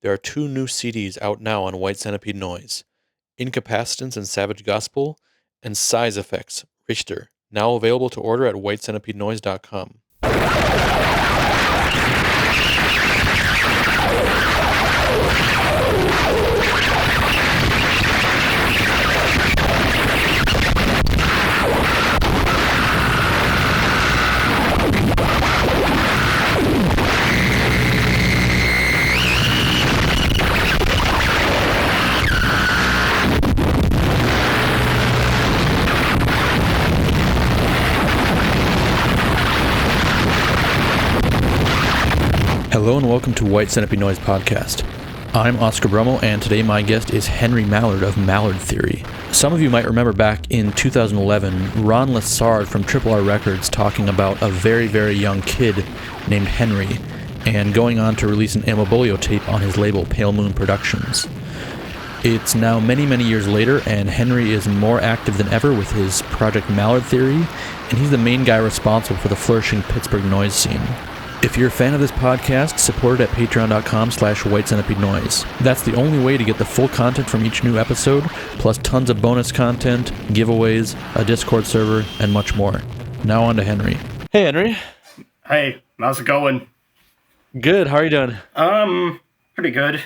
There are 2 new CDs out now on White Centipede Noise, Incapacitance and Savage Gospel, and Size Effects, Richter, now available to order at whitecentipedenoise.com. Hello and welcome to White Centipede Noise Podcast. I'm Oscar Brummel, and today my guest is Henry Mallard of Mallard Theory. Some of you might remember back in 2011, Ron Lessard from RRRecords talking about a very, very young kid named Henry, and going on to release an EMIL BEAULIAU tape on his label Palemoon Productions. It's now many, many years later, and Henry is more active than ever with his project Mallard Theory, and he's the main guy responsible for the flourishing Pittsburgh noise scene. If you're a fan of this podcast, support it at patreon.com/whitecentipedenoise. That's the only way to get the full content from each new episode, plus tons of bonus content, giveaways, a Discord server, and much more. Now on to Henry. Hey, Henry. Hey, how's it going? Good. How are you doing? Pretty good.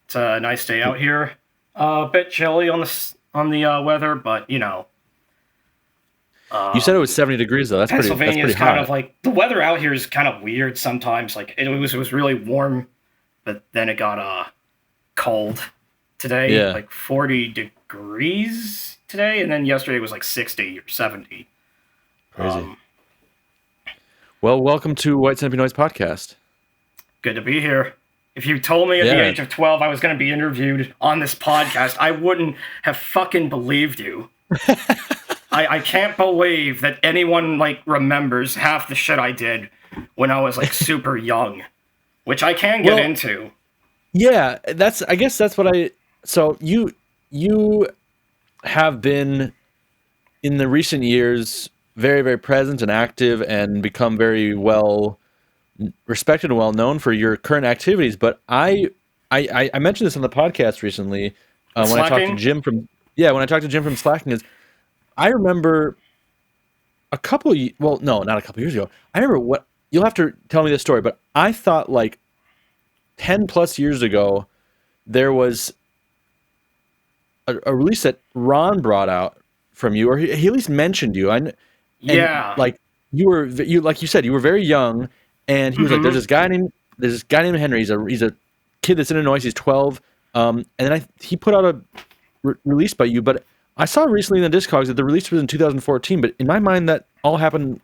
It's a nice day out here. A bit chilly on the weather, but you know. You said it was 70 degrees though. That's pretty hot. Pennsylvania is kind of like, the weather out here is kind of weird sometimes. Like it was really warm, but then it got cold today. Yeah. Like 40 degrees today, and then yesterday was like 60 or 70. Crazy. Well, welcome to White Centipede Noise Podcast. Good to be here. If you told me at the age of 12 I was going to be interviewed on this podcast, I wouldn't have fucking believed you. I can't believe that anyone remembers half the shit I did when I was super young, which I can get into. Yeah, I guess that's what so you have been in the recent years very, very present and active and become very well respected and well known for your current activities. But I mentioned this on the podcast recently when I talked to Jim from Slacking is. I remember not a couple years ago. I remember you'll have to tell me this story, but I thought 10 plus years ago, there was a release that Ron brought out from you, or he at least mentioned you. You said, you were very young, and he was like, there's this guy named Henry. He's a kid that's in Illinois. He's 12. And then he put out a release by you, but I saw recently in the Discogs that the release was in 2014, but in my mind that all happened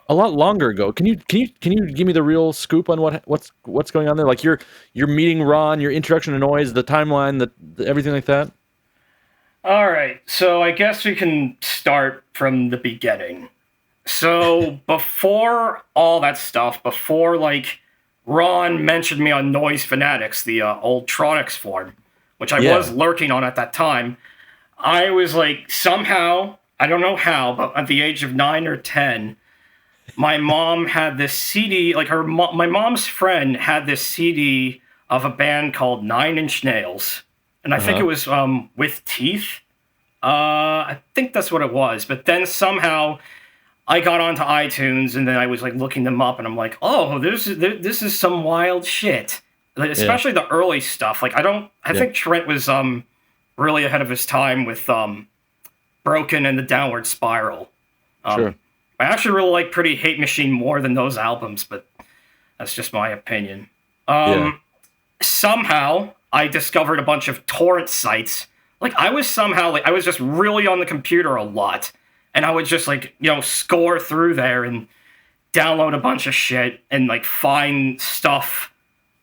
a lot longer ago. Can you give me the real scoop on what's going on there? Like your meeting Ron, your introduction to noise, the timeline, everything like that? All right, so I guess we can start from the beginning. So before all that stuff, before Ron mentioned me on Noise Fanatics, the old Tronics forum, which I was lurking on at that time, I was somehow, I don't know how, but at the age of 9 or 10, my mom had this CD, my mom's friend had this CD of a band called 9 Inch Nails. And I think it was With Teeth. I think that's what it was. But then somehow I got onto iTunes and then I was looking them up and I'm like, oh, this is some wild shit. Especially the early stuff. I think Trent was really ahead of his time with Broken and the Downward Spiral. Sure. I actually really like Pretty Hate Machine more than those albums, but that's just my opinion. Somehow, I discovered a bunch of torrent sites. I was just really on the computer a lot, and I would just score through there and download a bunch of shit and find stuff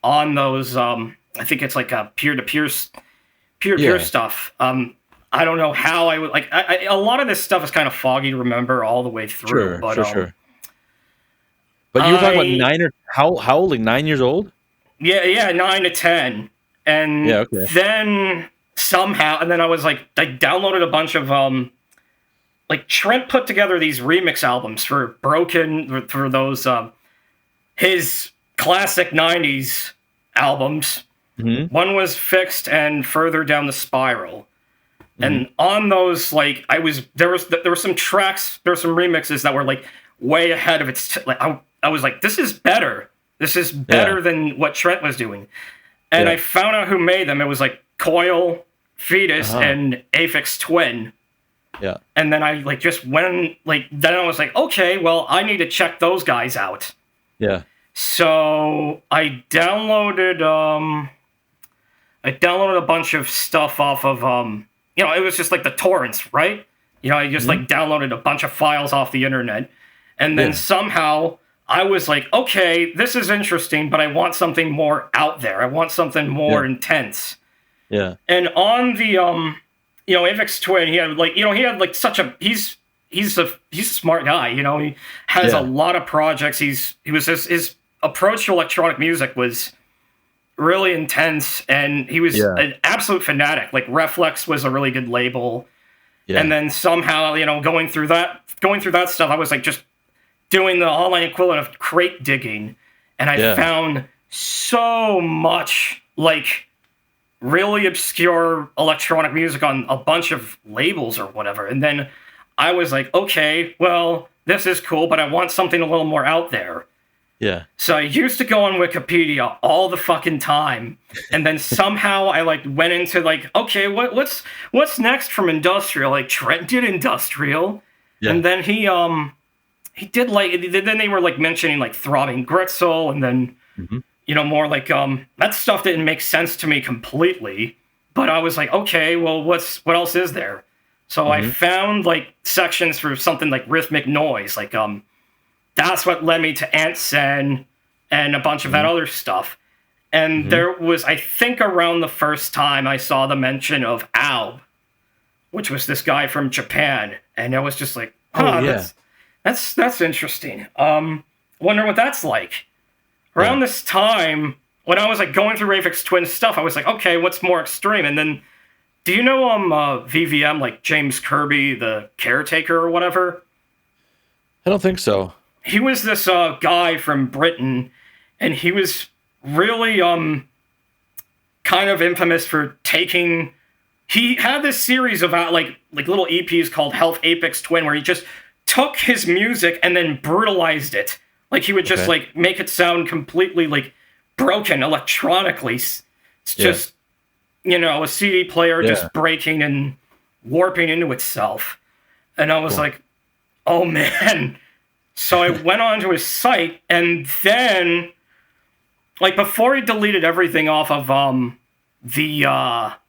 on those. I think it's a peer-to-peer stuff. I don't know how I would a lot of this stuff is kind of foggy to remember all the way through. Sure. But you were talking about how old? 9 years old? Yeah, 9 to 10. And then somehow, and then I was I downloaded a bunch of Trent put together these remix albums for Broken, for those his classic 90s albums. Mm-hmm. One was Fixed and Further Down the Spiral. Mm-hmm. And on those, like, there were some tracks, there were some remixes that were like way ahead of its. I was like, this is better. This is better than what Trent was doing. And I found out who made them. It was like Coil, Fetus, and Aphex Twin. Yeah. And then I like just went then I was like, okay, well, I need to check those guys out. Yeah. So I downloaded a bunch of stuff off of it was just like the torrents, right? I just like downloaded a bunch of files off the internet. And then somehow I was like, okay, this is interesting, but I want something more out there. I want something more intense. Yeah. And on the Aphex Twin, he had like such a he's a smart guy, he has a lot of projects. His approach to electronic music was really intense, and he was an absolute fanatic. Like Reflex was a really good label. Yeah. And then somehow, going through that stuff, I was like just doing the online equivalent of crate digging, and I found so much like really obscure electronic music on a bunch of labels or whatever. And then I was like, okay, well, this is cool, but I want something a little more out there. Yeah. So I used to go on Wikipedia all the fucking time, and then somehow I like went into like, okay, what's next from industrial? Like Trent did industrial, and then he did like then they were like mentioning like Throbbing Gritzel, and then more like that stuff didn't make sense to me completely, but I was like, okay, well, what else is there? So I found like sections for something like Rhythmic Noise, like that's what led me to Antsen and a bunch of that other stuff. And there was, I think, around the first time I saw the mention of Alb, which was this guy from Japan, and I was just like, that's interesting. Wonder what that's like. Around this time, when I was like going through Aphex Twin stuff, I was like, okay, what's more extreme? And then, do you know VVM, like James Kirby, the Caretaker or whatever? I don't think so. He was this guy from Britain, and he was really kind of infamous for taking. He had this series of like little EPs called Health Aphex Twin, where he just took his music and then brutalized it. Like he would just like make it sound completely like broken electronically. It's just a CD player just breaking and warping into itself. And I was like, oh man. So I went onto his site, and then, like, before he deleted everything off of he was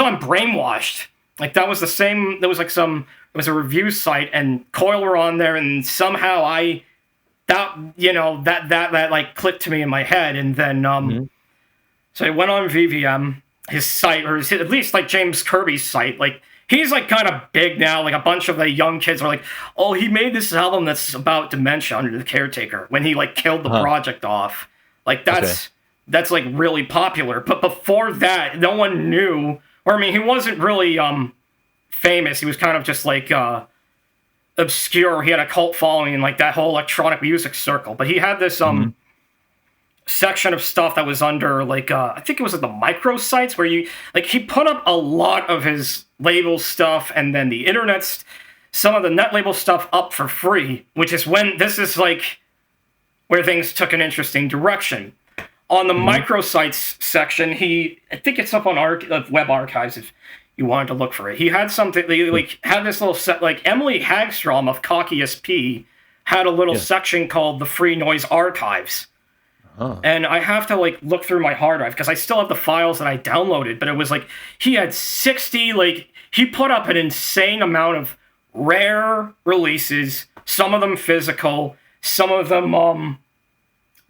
on Brainwashed. Like, that was the same. There was like it was a review site, and Coil were on there, and somehow that like clicked to me in my head, and then so I went on VVM, his site, or at least like James Kirby's site, like. He's, like, kind of big now. Like, a bunch of the young kids are like, oh, he made this album that's about dementia under the Caretaker when he, like, killed the project off. Like, that's, like, really popular. But before that, no one knew. Or, I mean, he wasn't really famous. He was kind of just, like, obscure. He had a cult following in, like, that whole electronic music circle. But he had this section of stuff that was under, like, I think it was at the microsites where he put up a lot of his label stuff, and then the internet, some of the net label stuff up for free, which is when this is like where things took an interesting direction. On the microsites section, I think it's up on Web Archives if you wanted to look for it. He had something, like had this little set, like Emily Hagstrom of Cocky SP had a little section called the Free Noise Archives. And I have to like look through my hard drive because I still have the files that I downloaded, but it was like he had 60, like he put up an insane amount of rare releases, some of them physical, some of them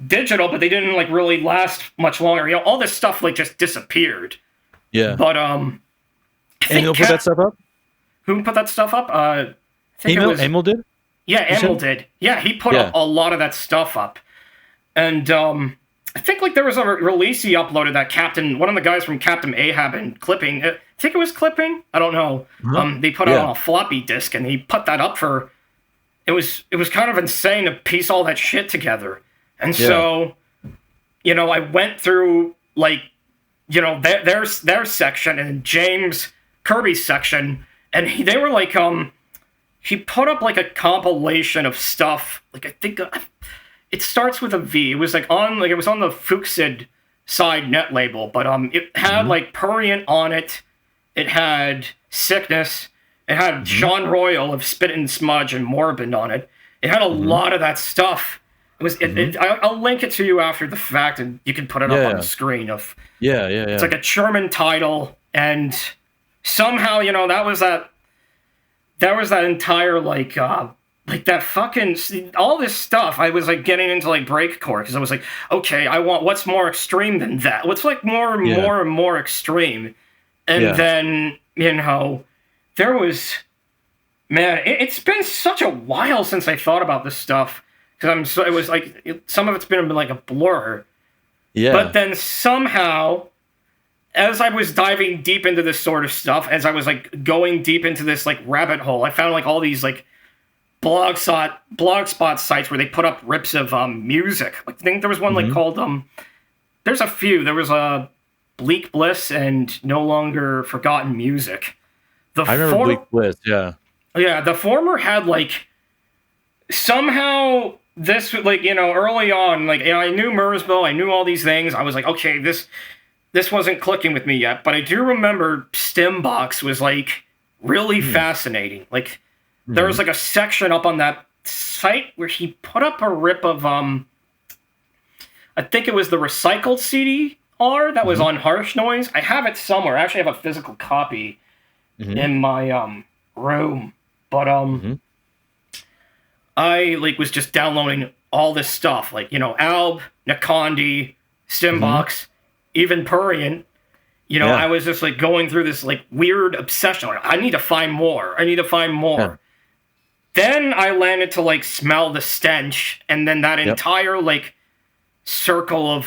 digital, but they didn't like really last much longer. All this stuff like just disappeared. Yeah. But and who put that stuff up? Who put that stuff up? I think EMIL did? Yeah, EMIL did. Yeah, he put up a lot of that stuff up. And I think like there was a release he uploaded that one of the guys from Captain Ahab and Clipping, I think it was Clipping, I don't know. They put it on a floppy disk, and he put that up for. It was kind of insane to piece all that shit together. And so, I went through like, their section and James Kirby's section, and they were like, he put up like a compilation of stuff. Like I think it starts with a V. It was like it was on the Fuchsid side net label, but it had like Prurient on it. It had Sickness. It had Sean Royal of Spit and Smudge and Morbid on it. It had a lot of that stuff. It was. I'll link it to you after the fact, and you can put it up on the screen. It's like a German title, and somehow that was that entire like that fucking all this stuff. I was like getting into like breakcore because I was like, okay, I want what's more extreme than that. What's like more and more extreme, and then there was, man, it's been such a while since I thought about this stuff. Because it was like, some of it's been like a blur. Yeah. But then somehow, as I was diving deep into this sort of stuff, as I was like going deep into this like rabbit hole, I found like all these like blogspot sites where they put up rips of music. Like, I think there was one like called, there's a few. There was a Bleak Bliss and No Longer Forgotten Music. I remember Bleak Bliss, yeah. Yeah, the former had like, somehow this, like, early on, like, I knew Mersbo, I knew all these things. I was like, okay, this wasn't clicking with me yet. But I do remember Stimbox was, like, really fascinating. Like, there was, like, a section up on that site where he put up a rip of, I think it was the recycled CDR that was on Harsh Noise. I have it somewhere. I actually have a physical copy in my, room. But, I like was just downloading all this stuff, like Alb, Nakandi, Stimbox, even Prurient. I was just like going through this like weird obsession. Like, I need to find more. Yeah. Then I landed to like Smell the Stench, and then that entire like circle of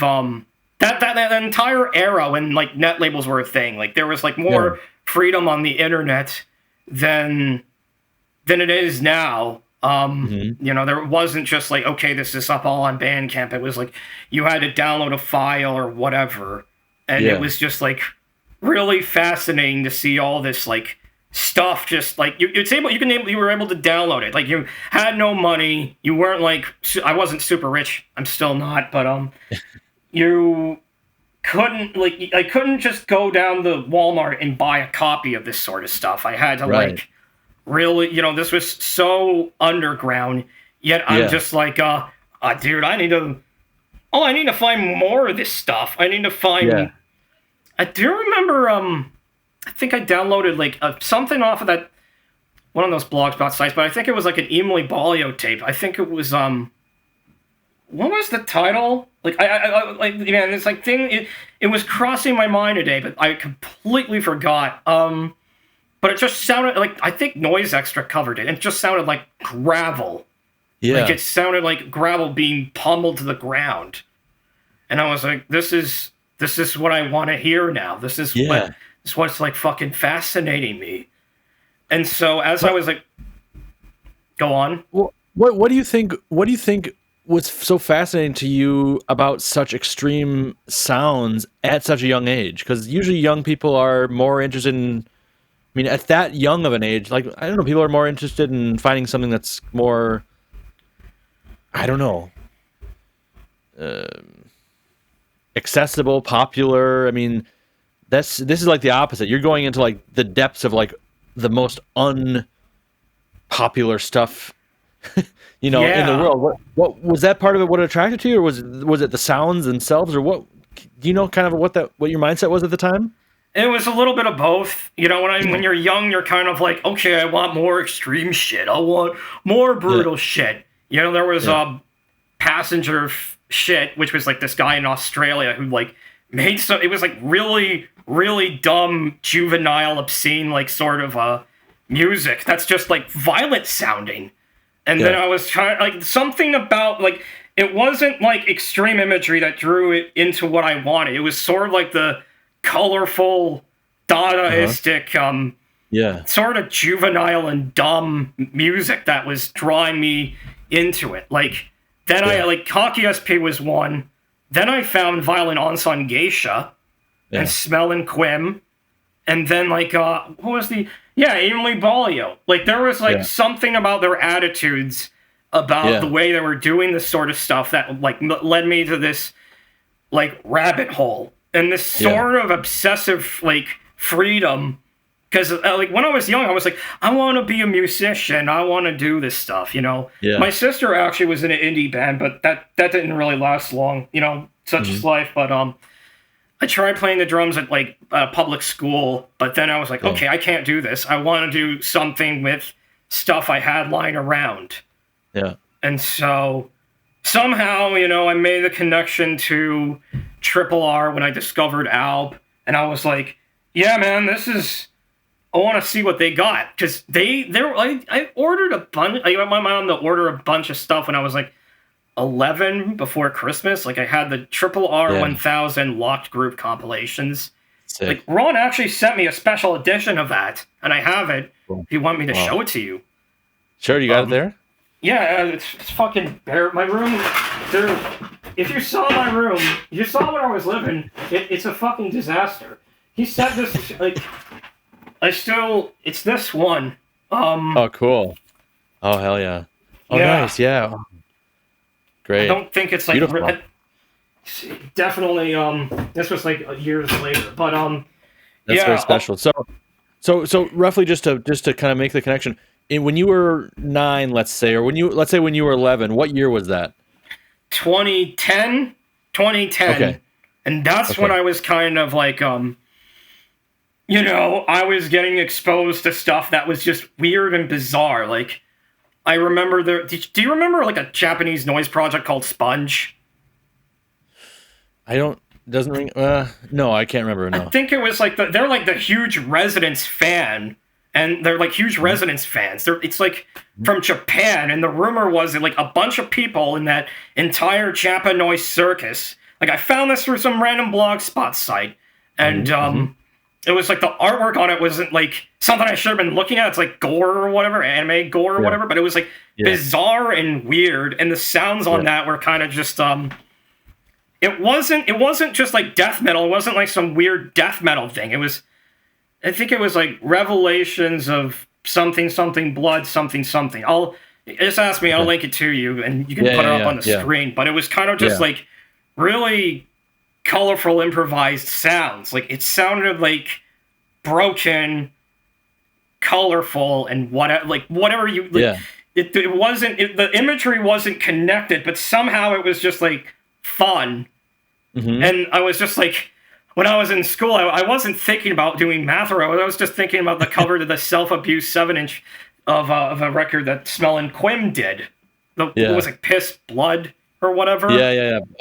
that entire era when like net labels were a thing. Like there was like more freedom on the internet than it is now. There wasn't just like, okay, this is up all on Bandcamp. It was like you had to download a file or whatever, and it was just like really fascinating to see all this like stuff. Just like you were able to download it. Like you had no money. You weren't like, I wasn't super rich. I'm still not, but you couldn't like, I couldn't just go down to Walmart and buy a copy of this sort of stuff. I had to like. Really, this was so underground. Yet I'm just like, dude, I need to find more of this stuff. I need to find. Yeah. I do remember. I think I downloaded like something off of that one of those blogspot sites, but I think it was like an EMIL BEAULIAU tape. I think it was what was the title? Like I like, man, this like thing. It was crossing my mind today, but I completely forgot. But it just sounded like, I think Noise Extra covered it. It just sounded like gravel. Yeah. Like it sounded like gravel being pummeled to the ground. And I was like, this is what I want to hear now. This is what's like fucking fascinating me. And so as I was like, go on. Well, what do you think was so fascinating to you about such extreme sounds at such a young age? Because usually young people are more interested in, I mean, at that young of an age, like, I don't know, people are more interested in finding something that's more, I don't know, accessible, popular. I mean, this is like the opposite. You're going into like the depths of like the most unpopular stuff, in the world. What was that part of it? What attracted to you, or was it the sounds themselves, or what? Do you know kind of what your mindset was at the time? It was a little bit of both. When you're young, you're kind of like, okay, I want more extreme shit. I want more brutal shit. There was Passenger Shit, which was like this guy in Australia who like made it was like really, really dumb, juvenile, obscene, like sort of music that's just like violent sounding. And then I was trying, like, something about, like, it wasn't like extreme imagery that drew it into what I wanted. It was sort of like the colorful, Dadaistic, sort of juvenile and dumb music that was drawing me into it. Like, then I, like, Hockey SP was one. Then I found Violin Ensemble Geisha and Smell and Quim. And then, like, what was the... Yeah, EMIL BEAULIAU. Like, there was, like, something about their attitudes, about the way they were doing this sort of stuff that, like, led me to this, like, rabbit hole. And this sort of obsessive, like, freedom. Because, like, when I was young, I was like, I want to be a musician. I want to do this stuff, you know? Yeah. My sister actually was in an indie band, but that didn't really last long, you know? Such is life, but, I tried playing the drums at, like, public school, but then I was like, okay, I can't do this. I want to do something with stuff I had lying around. Yeah. And so, somehow, you know, I made the connection to RRR when I discovered Alb, and I was like, yeah, man, I want to see what they got. Because I ordered a bunch, I got my mom to order a bunch of stuff when I was, like, 11 before Christmas. Like, I had the RRR 1000 locked group compilations. Sick. Like, Ron actually sent me a special edition of that, and I have it. Cool. If you want me to show it to you. Sure, you got it there? Yeah, it's fucking bare. My room, if you saw my room, you saw where I was living, it's a fucking disaster. He said this, like, it's this one. Oh, cool. Oh, hell yeah. Oh, nice, yeah. Great. I don't think it's, like, definitely, this was, like, years later, but, that's very special. So roughly just to kind of make the connection, when you were 9, let's say, or when you were 11, what year was that? 2010. Okay. And that's when I was kind of like, you know, I was getting exposed to stuff that was just weird and bizarre. Like, I remember do you remember, like, a Japanese noise project called Sponge? Doesn't ring, no, I can't remember, no. I think it was, like, they're, like, the huge Residence fan, and they're, like, huge Residence fans. It's, like, from Japan, and the rumor was that, like, a bunch of people in that entire Japanoise circus, like, I found this through some random blogspot site, and, it was, like, the artwork on it wasn't, like, something I should have been looking at. It's, like, gore or whatever, anime gore or whatever, but it was, like, bizarre and weird, and the sounds on that were kind of just, it wasn't just, like, death metal. It wasn't, like, some weird death metal thing. I think it was, like, revelations of something, blood, something. Just ask me, I'll link it to you, and you can put it up on the screen. But it was kind of just, like, really colorful, improvised sounds. Like, it sounded like broken, colorful, and whatever you... Like, it wasn't... the imagery wasn't connected, but somehow it was just, like, fun. And I was just, like... When I was in school, I wasn't thinking about doing math, or I was just thinking about the cover to the Self-Abuse 7-inch of a record that Smell and Quim did. What was it, Piss, Blood, or whatever?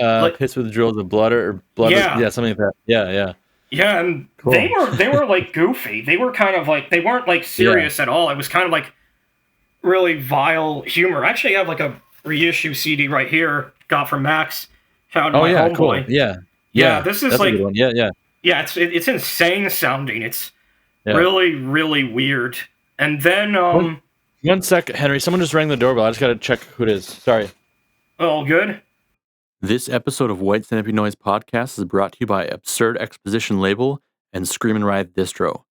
Like, Piss with Drills of Blood, or Blood, something like that. Yeah, and cool. they were like goofy. They were kind of like, they weren't like serious at all. It was kind of like really vile humor. I actually have like a reissue CD right here, got from Max. Shout out to my homeboy. Cool. Yeah, this is like... Yeah, it's insane sounding. It's really, really weird. And then... 1 sec, Henry. Someone just rang the doorbell. I just gotta check who it is. Sorry. Oh, good. This episode of White Snippy Noise Podcast is brought to you by Absurd Exposition Label and Screamin' Riot Distro.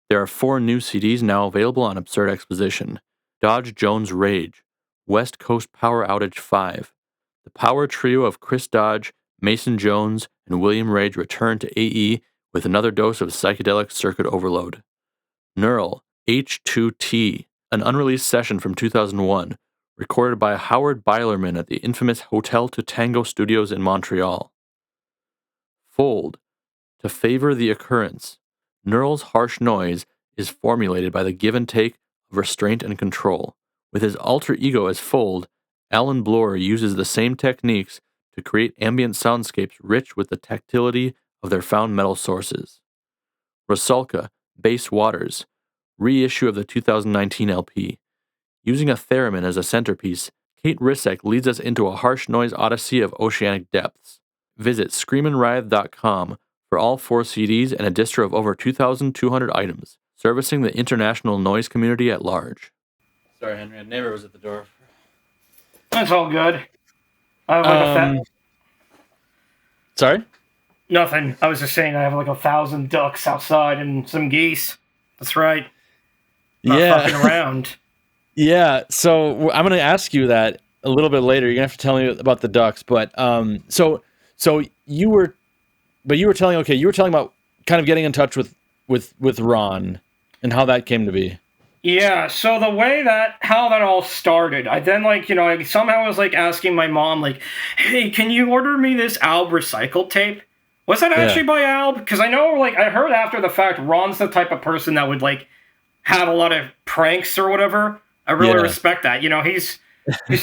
There are 4 new CDs now available on Absurd Exposition. Dodge Jones Rage, West Coast Power Outage 5, the power trio of Chris Dodge, Mason Jones, and William Rage return to AE with another dose of psychedelic circuit overload. Neural, H2T, an unreleased session from 2001, recorded by Howard Bylerman at the infamous Hotel to Tango Studios in Montreal. Fold, to favor the occurrence. Neural's harsh noise is formulated by the give and take of restraint and control. With his alter ego as Fold, Alan Bloor uses the same techniques to create ambient soundscapes rich with the tactility of their found metal sources. Rusalka, Base Waters, reissue of the 2019 LP. Using a theremin as a centerpiece, Kate Rissek leads us into a harsh noise odyssey of oceanic depths. Visit screaminriot.com for all 4 CDs and a distro of over 2,200 items, servicing the international noise community at large. Sorry, Henry, a neighbor was at the door. That's all good. I have like Sorry? Nothing. I was just saying I have like 1,000 ducks outside and some geese. That's right. Not fucking around. Yeah. So I'm going to ask you that a little bit later. You're going to have to tell me about the ducks. But so you were telling about kind of getting in touch with Ron and how that came to be. Yeah, so how that all started, I then, like, you know, I somehow was, like, asking my mom, like, hey, can you order me this Alb recycled tape? Was that actually by Alb? Because I know, like, I heard after the fact, Ron's the type of person that would, like, have a lot of pranks or whatever. I really respect that. You know, he's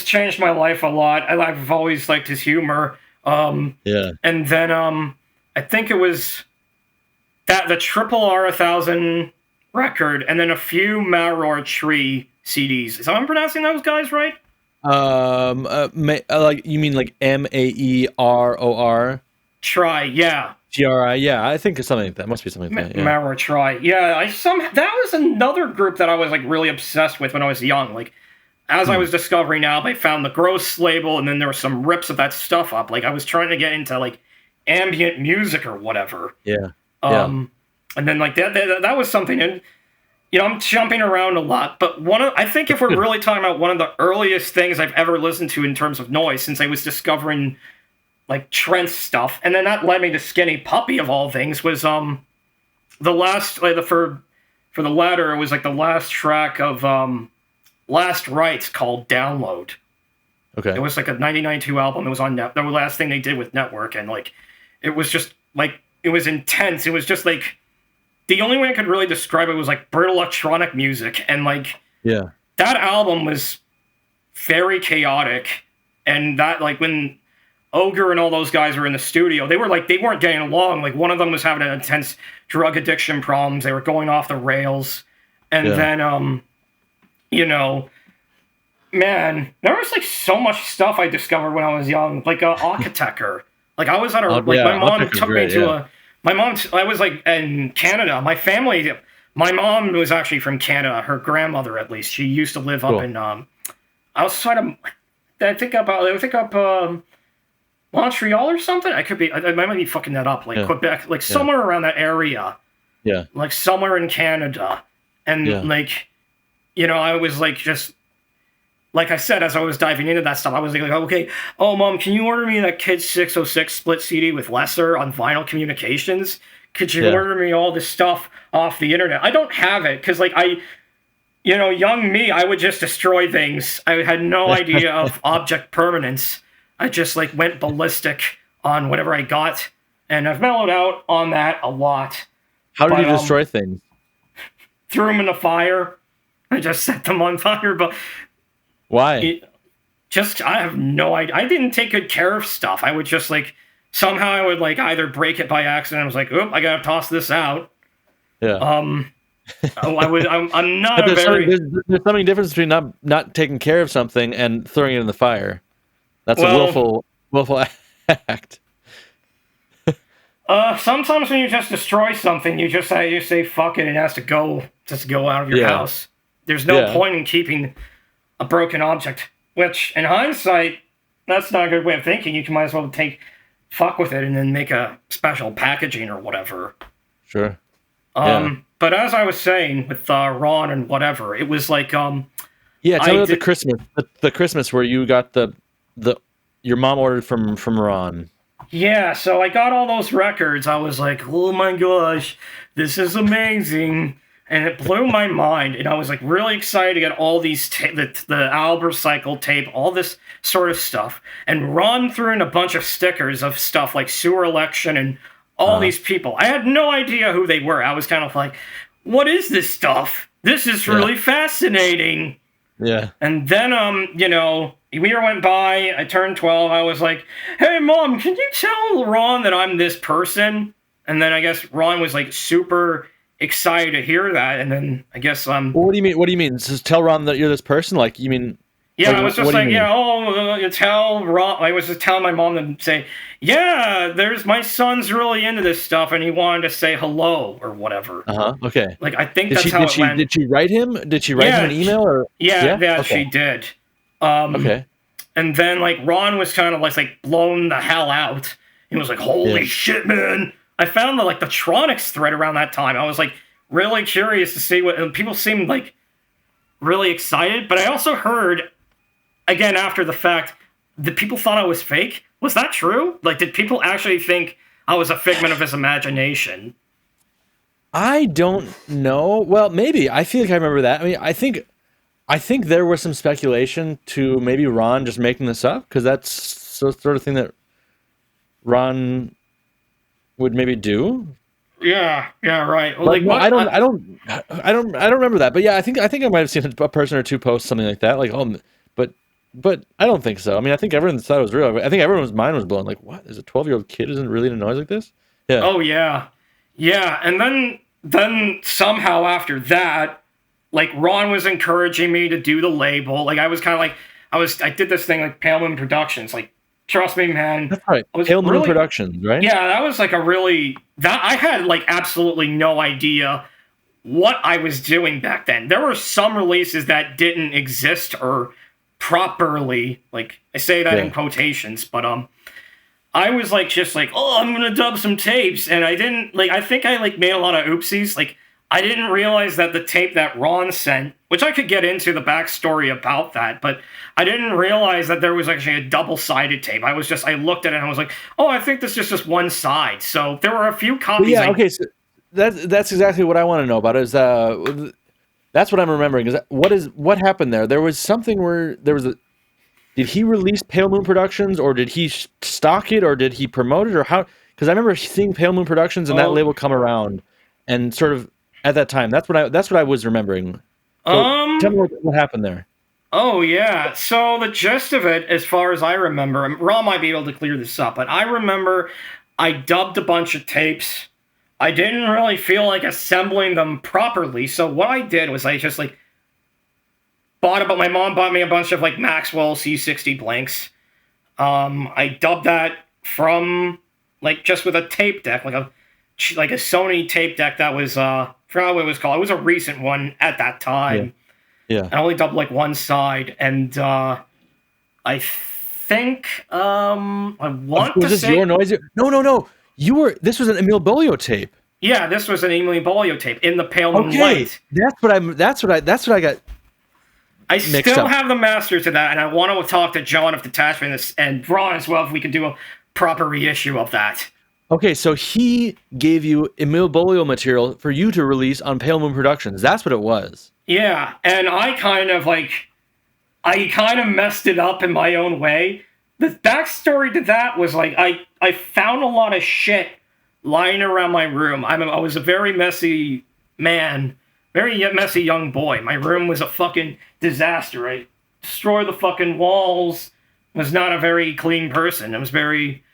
changed my life a lot. I've always liked his humor. And then, I think it was the Triple R 1000 record, and then a few Marrow Tree CDs. Is I'm pronouncing those guys right? Like you mean like Maeror? Try, yeah. GRI, yeah. I think it's something like that. Must be something like that. Yeah. Marrow Try, yeah. That was another group that I was like really obsessed with when I was young. Like, as I was discovering now, I found the Gross label, and then there were some rips of that stuff up. Like, I was trying to get into like ambient music or whatever. Yeah. And then, like, that was something, and, you know, I'm jumping around a lot, but I think if we're really talking about one of the earliest things I've ever listened to in terms of noise, since I was discovering, like, Trent's stuff, and then that led me to Skinny Puppy, of all things, was, the last, like, for the latter, it was, like, the last track of, Last Rites called Download. Okay. It was, like, a 1992 album. It was on the last thing they did with Network, and, like, it was just, like, it was intense. It was just, like, the only way I could really describe it was like British electronic music, and like that album was very chaotic, and that, like, when Ogre and all those guys were in the studio, they weren't getting along. Like, one of them was having an intense drug addiction problems. They were going off the rails, and then you know, man, there was like so much stuff I discovered when I was young, like Architecture. Like, I was at my mom took me to I was, like, in Canada. My mom was actually from Canada. Her grandmother, at least. She used to live up in, outside of, I think up Montreal or something? I might be fucking that up. Like, Quebec, like, somewhere around that area. Yeah. Like, somewhere in Canada. And, like, you know, I was, like, just, like I said, as I was diving into that stuff, I was like, okay, oh, Mom, can you order me that Kid 606 split CD with Lesser on Vinyl Communications? Could you order me all this stuff off the internet? I don't have it, because, like, you know, young me, I would just destroy things. I had no idea of object permanence. I just, like, went ballistic on whatever I got, and I've mellowed out on that a lot. How did you destroy things? Threw them in the fire. I just set them on fire, but... Why? I have no idea. I didn't take good care of stuff. I would just, like, somehow I would, like, either break it by accident. I was like, oop, I gotta toss this out. Yeah. I'm not there's something difference between not taking care of something and throwing it in the fire. That's a willful act. Sometimes when you just destroy something, you say fuck it, and it has to go out of your house. There's no point in keeping a broken object, which, in hindsight, that's not a good way of thinking. You might as well fuck with it and then make a special packaging or whatever. Sure. But as I was saying with Ron and whatever, it was like tell me about the Christmas where you got your mom ordered from Ron. Yeah, so I got all those records. I was like, oh my gosh, this is amazing. And it blew my mind, and I was, like, really excited to get all these the Alb recycled tape, all this sort of stuff. And Ron threw in a bunch of stickers of stuff like Sewer Election and all these people. I had no idea who they were. I was kind of like, what is this stuff? This is really fascinating. Yeah. And then, you know, a year went by, I turned 12, I was like, hey, Mom, can you tell Ron that I'm this person? And then I guess Ron was, like, super excited to hear that, and then I guess Well, what do you mean? Just tell Ron that you're this person? Like, you mean? Yeah, I was just like, tell Ron. I was just telling my mom to say, yeah, my son's really into this stuff, and he wanted to say hello or whatever. Okay. Like, I think that's how it went. Did she write him? Did she write him an email or? Yeah, okay. She did. Okay. And then, like, Ron was kind of like blown the hell out. He was like, holy shit, man. I found the Tronics thread around that time. I was like really curious to see what, and people seemed like really excited, but I also heard, again after the fact, that people thought I was fake. Was that true? Like, did people actually think I was a figment of his imagination? I don't know. Well, maybe. I feel like I remember that. I mean, I think there was some speculation to maybe Ron just making this up, because that's the sort of thing that Ron would maybe do. Yeah, right. Well, like, I don't remember that. But yeah, I think I might have seen a person or two post something like that. Like, but I don't think so. I mean, I think everyone thought it was real. I think everyone's mind was blown. Like, what? Is a 12-year-old kid isn't really in a noise like this? Yeah. Oh yeah. And then somehow after that, like, Ron was encouraging me to do the label. Like, I was kind of like, I did this thing like Palemoon Productions. Like, trust me, man. That's right. Palemoon Productions, right? Yeah, that was like I had like absolutely no idea what I was doing back then. There were some releases that didn't exist or properly, like, I say that in quotations, but I was like, just like, oh, I'm gonna dub some tapes, and I didn't, like, I think I like made a lot of oopsies. Like, I didn't realize that the tape that Ron sent, which I could get into the backstory about that, but I didn't realize that there was actually a double-sided tape. I looked at it and I was like, oh, I think this is just one side. So there were a few copies. Yeah, okay, so that's exactly what I want to know about. Is that's what I'm remembering. What happened there? There was something where there was did he release Palemoon Productions, or did he stock it, or did he promote it, or how? Because I remember seeing Palemoon Productions and that label come around, and sort of at that time, that's what I was remembering. So tell me what happened there. Oh yeah. So the gist of it, as far as I remember, Ron might be able to clear this up, but I remember I dubbed a bunch of tapes. I didn't really feel like assembling them properly, so what I did was I just like my mom bought me a bunch of like Maxwell C60 blanks. I dubbed that from like just with a tape deck, like a Sony tape deck that was I forgot what it was called. It was a recent one at that time. Yeah. I only dubbed like one side, and I think I want to say, was this your noise? No. This was an EMIL BEAULIAU tape. Yeah, this was an EMIL BEAULIAU tape in the Palemoon Light. That's what I got. I still have the master to that, and I want to talk to John of Detachment and Ron as well if we could do a proper reissue of that. Okay, so he gave you EMIL BEAULIAU material for you to release on Palemoon Productions. That's what it was. Yeah, and I kind of messed it up in my own way. The backstory to that was like I found a lot of shit lying around my room. I was a very messy man, very messy young boy. My room was a fucking disaster. I destroyed the fucking walls. Was not a very clean person. I was very,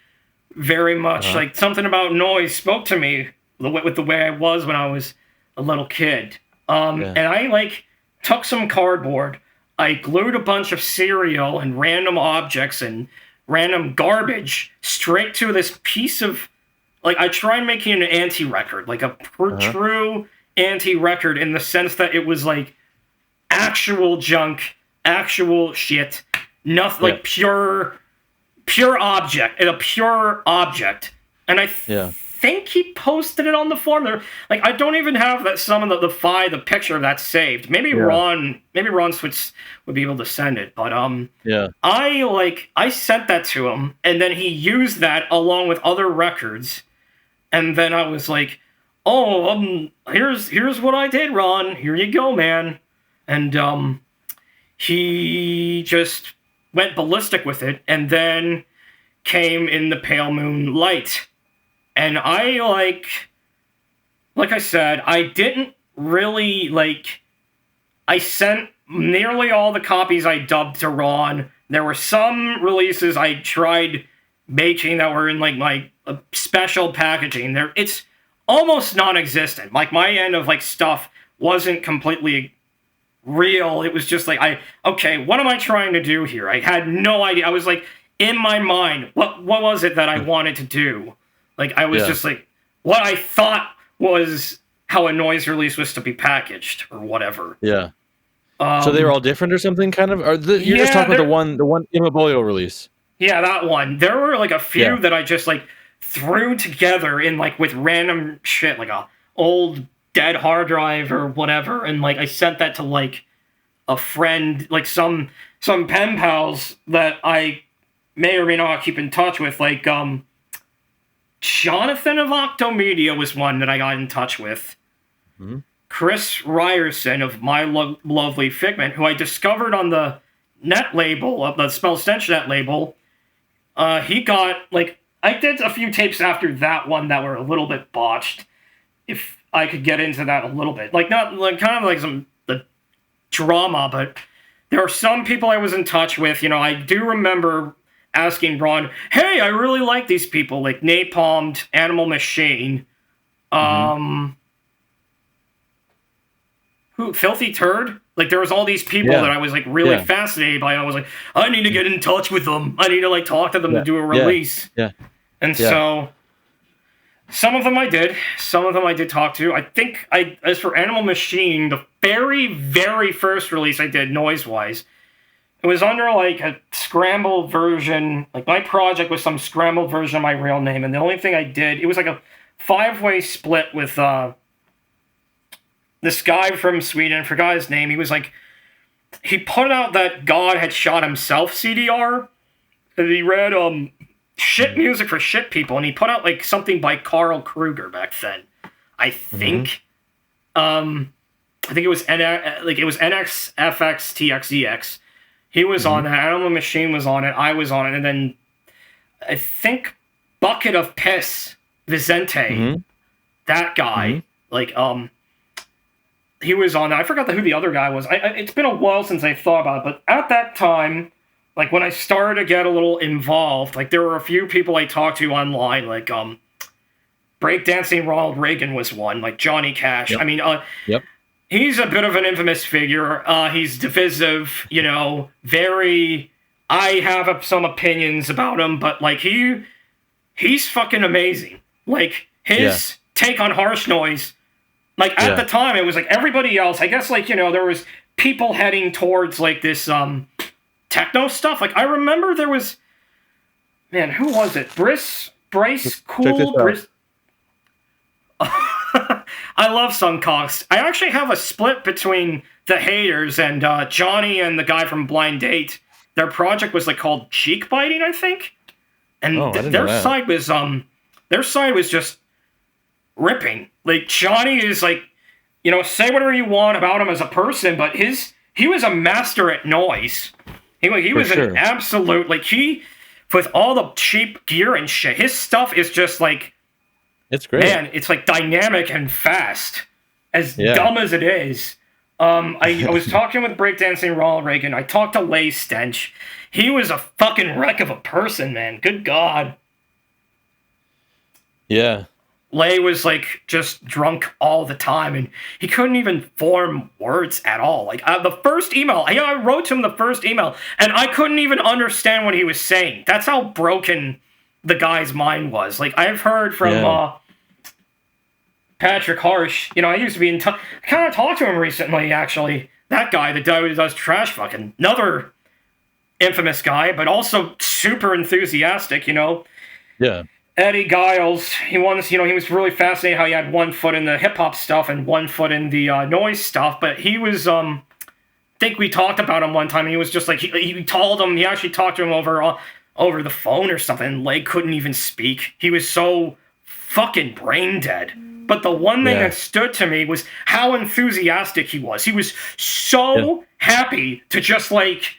very much like something about noise spoke to me with the way I was when I was a little kid. And I like took some cardboard. I glued a bunch of cereal and random objects and random garbage straight to this piece of, like, I tried making an anti-record, like a true anti-record, in the sense that it was like actual junk, actual shit, nothing, like pure object, a pure object. And I think he posted it on the forum. There, like, I don't even have that the picture of that saved. Maybe Ron Switz would be able to send it. But I sent that to him, and then he used that along with other records. And then I was like, "Oh, here's what I did, Ron. Here you go, man." And he just went ballistic with it, and then came in the Palemoon Light. And I, like I said, I didn't really, I sent nearly all the copies I dubbed to Ron. There were some releases I tried making that were in, my special packaging. It's almost non-existent. Like, my end of, stuff wasn't completely real. It was just okay, what am I trying to do here? I had no idea. I was, in my mind, what was it that I wanted to do? I was just what I thought was how a noise release was to be packaged or whatever. Yeah. So they were all different or something, kind of? Or you're just talking about the one EMIL BEAULIAU release? Yeah, that one. There were a few that I just threw together in like with random shit, like a old dead hard drive or whatever, and like I sent that to like a friend, like some pen pals that I may or may not keep in touch with, like Jonathan of Octomedia was one that I got in touch with. Mm-hmm. Chris Ryerson of My Lovely Figment, who I discovered on the net label, of the Spell Stench net label. He got, like, I did a few tapes after that one that were a little bit botched, if I could get into that a little bit. Like, not, like, kind of like some the drama, but there are some people I was in touch with. You know, I do remember asking Ron, hey, I really like these people, like Napalmed, Animal Machine, who, Filthy Turd? Like, there was all these people that I was, like, really fascinated by. I was like, I need to get in touch with them. I need to, like, talk to them to do a release. And so, some of them I did. Some of them I did talk to. I think, as for Animal Machine, the very, very first release I did, noise-wise, it was under, like, a scrambled version. Like, my project was some scrambled version of my real name, and the only thing I did, it was like a 5-way split with, this guy from Sweden, I forgot his name. He was like, he put out that God Had Shot Himself CDR, and he read shit music for shit people, and he put out like something by Carl Kruger back then. I think, I think it was NXFXTXEX. He was on that. Animal Machine was on it. I was on it, and then I think Bucket of Piss Vicente, that guy, like he was on that. I forgot who the other guy was. It's been a while since I thought about it, but at that time, like when I started to get a little involved, like there were a few people I talked to online, like Breakdancing Ronald Reagan was one, like Johnny Cash. I mean, he's a bit of an infamous figure. He's divisive, you know, very. I have some opinions about him, but like he's fucking amazing. Like his take on harsh noise. Like, at the time, it was, like, everybody else, I guess, like, you know, there was people heading towards, like, this, techno stuff. Like, I remember there was, man, who was it? Bryce Cool? I love Suncox. I actually have a split between the haters and, Johnny and the guy from Blind Date. Their project was, like, called Cheek Biting, I think. And their side was just ripping. Like, Johnny is like, you know, say whatever you want about him as a person, but he was a master at noise. He was an absolute, like, with all the cheap gear and shit, his stuff is just like, it's great. Man, it's like dynamic and fast, as dumb as it is. I was talking with Breakdancing Ronald Reagan. I talked to Lay Stench. He was a fucking wreck of a person, man. Good God. Yeah. Lay was, like, just drunk all the time, and he couldn't even form words at all. Like, the first email, I wrote to him the first email, and I couldn't even understand what he was saying. That's how broken the guy's mind was. Like, I've heard from Patrick Harsh, you know, I used to be in touch, I kind of talked to him recently, actually. That guy, the guy who does trash fucking, another infamous guy, but also super enthusiastic, you know? Yeah. Eddie Giles, he was really fascinated how he had one foot in the hip-hop stuff and one foot in the noise stuff, but he was, I think we talked about him one time, and he was just like, he told him, he actually talked to him over the phone or something, and Leg couldn't even speak. He was so fucking brain dead. But the one thing that stood to me was how enthusiastic he was. He was so happy to just, like,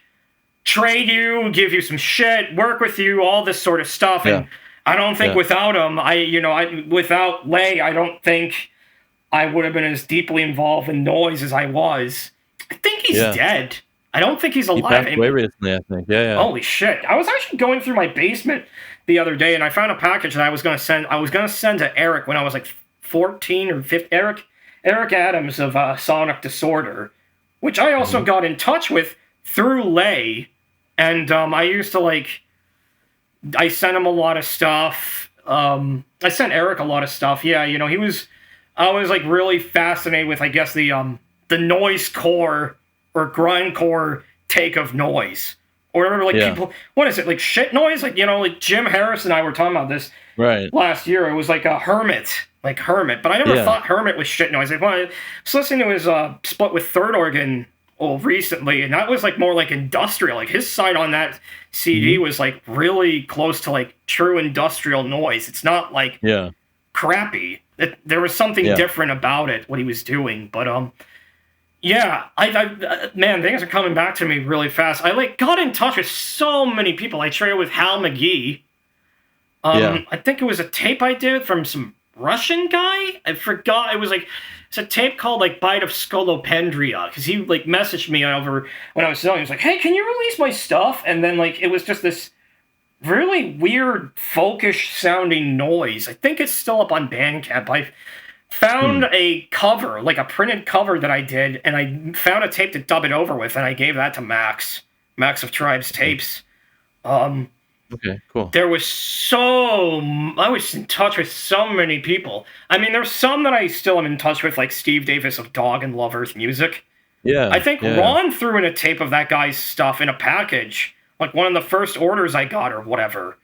trade you, give you some shit, work with you, all this sort of stuff, and I don't think without him, without Lay, I don't think I would have been as deeply involved in noise as I was. I think he's dead. I don't think he's alive. He passed away recently, I think. Yeah. Holy shit. I was actually going through my basement the other day, and I found a package that I was going to send to Eric when I was like 14 or 15. Eric Adams of Sonic Disorder, which I also got in touch with through Lay, and I used to, like, I sent him a lot of stuff. I sent Eric a lot of stuff. Yeah, you know, I was like really fascinated with, I guess, the noise core or grindcore take of noise. or whatever. Like people, what is it, like shit noise? Like, like Jim Harris and I were talking about this last year. It was like a hermit. But I never thought hermit was shit noise. I was listening to his split with Third Organ recently, and that was like more like industrial. Like his side on that CD was like really close to like true industrial noise. It's not like crappy. There was something different about it, what he was doing. But man, things are coming back to me really fast. I like got in touch with so many people. I traded with Hal McGee. I think it was a tape I did from some Russian guy. I forgot. It was like, it's a tape called like Bite of Scolopendria, because he like messaged me over when I was selling. He was like, "Hey, can you release my stuff?" And then like it was just this really weird folkish sounding noise. I think it's still up on Bandcamp. I found a cover, like a printed cover that I did, and I found a tape to dub it over with, and I gave that to Max of Tribes Tapes. Okay, cool. I was in touch with so many people. I mean, there's some that I still am in touch with, like Steve Davis of Dog and Love Earth Music. Yeah. I think Ron threw in a tape of that guy's stuff in a package, like one of the first orders I got or whatever.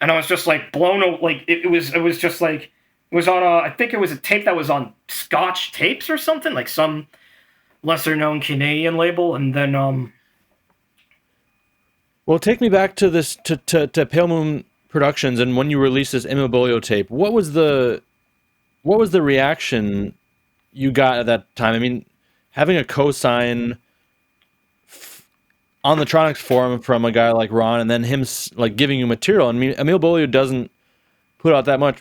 And I was just like blown away. Like it was just like, it was on I think it was a tape that was on Scotch Tapes or something, like some lesser known Canadian label. And then, well, take me back to this to Palemoon Productions, and when you released this EMIL BEAULIAU tape, what was the reaction you got at that time? I mean, having a cosign on the Tronics forum from a guy like Ron, and then him like giving you material. I mean, EMIL BEAULIAU doesn't put out that much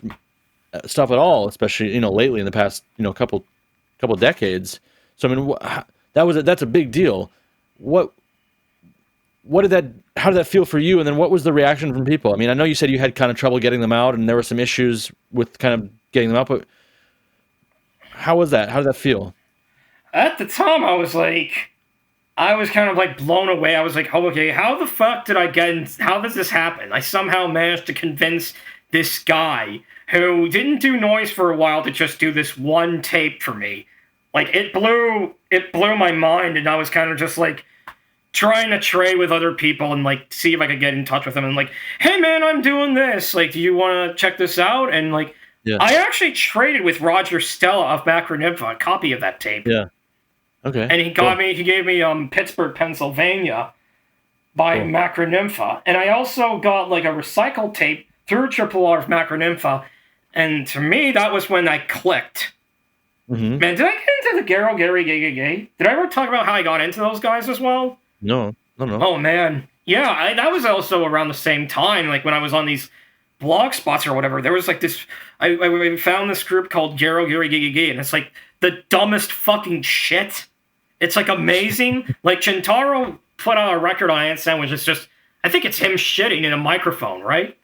stuff at all, especially lately in the past couple decades. So I mean, that's a big deal. How did that feel for you? And then what was the reaction from people? I mean, I know you said you had kind of trouble getting them out and there were some issues with kind of getting them out, but how was that? How did that feel? At the time, I was kind of like blown away. I was like, oh, okay, how the fuck did I how does this happen? I somehow managed to convince this guy who didn't do noise for a while to just do this one tape for me. Like, it blew my mind, and I was kind of just like, trying to trade with other people and like see if I could get in touch with them and like, hey man, I'm doing this. Like, do you want to check this out? And like, I actually traded with Roger Stella of Macronympha a copy of that tape. Yeah. Okay. And he gave me Pittsburgh, Pennsylvania by Macronympha. And I also got like a recycled tape through RRR of Macronympha. And to me, that was when I clicked. Man, did I get into the Garo Gary Gay? Did I ever talk about how I got into those guys as well? No. Oh, man. Yeah, that was also around the same time, like when I was on these blog spots or whatever. There was like this, I found this group called Garo Gary Gay, and it's like the dumbest fucking shit. It's like amazing. Like Chintaro put out a record on Ant Sandwich. It's just, I think it's him shitting in a microphone, right?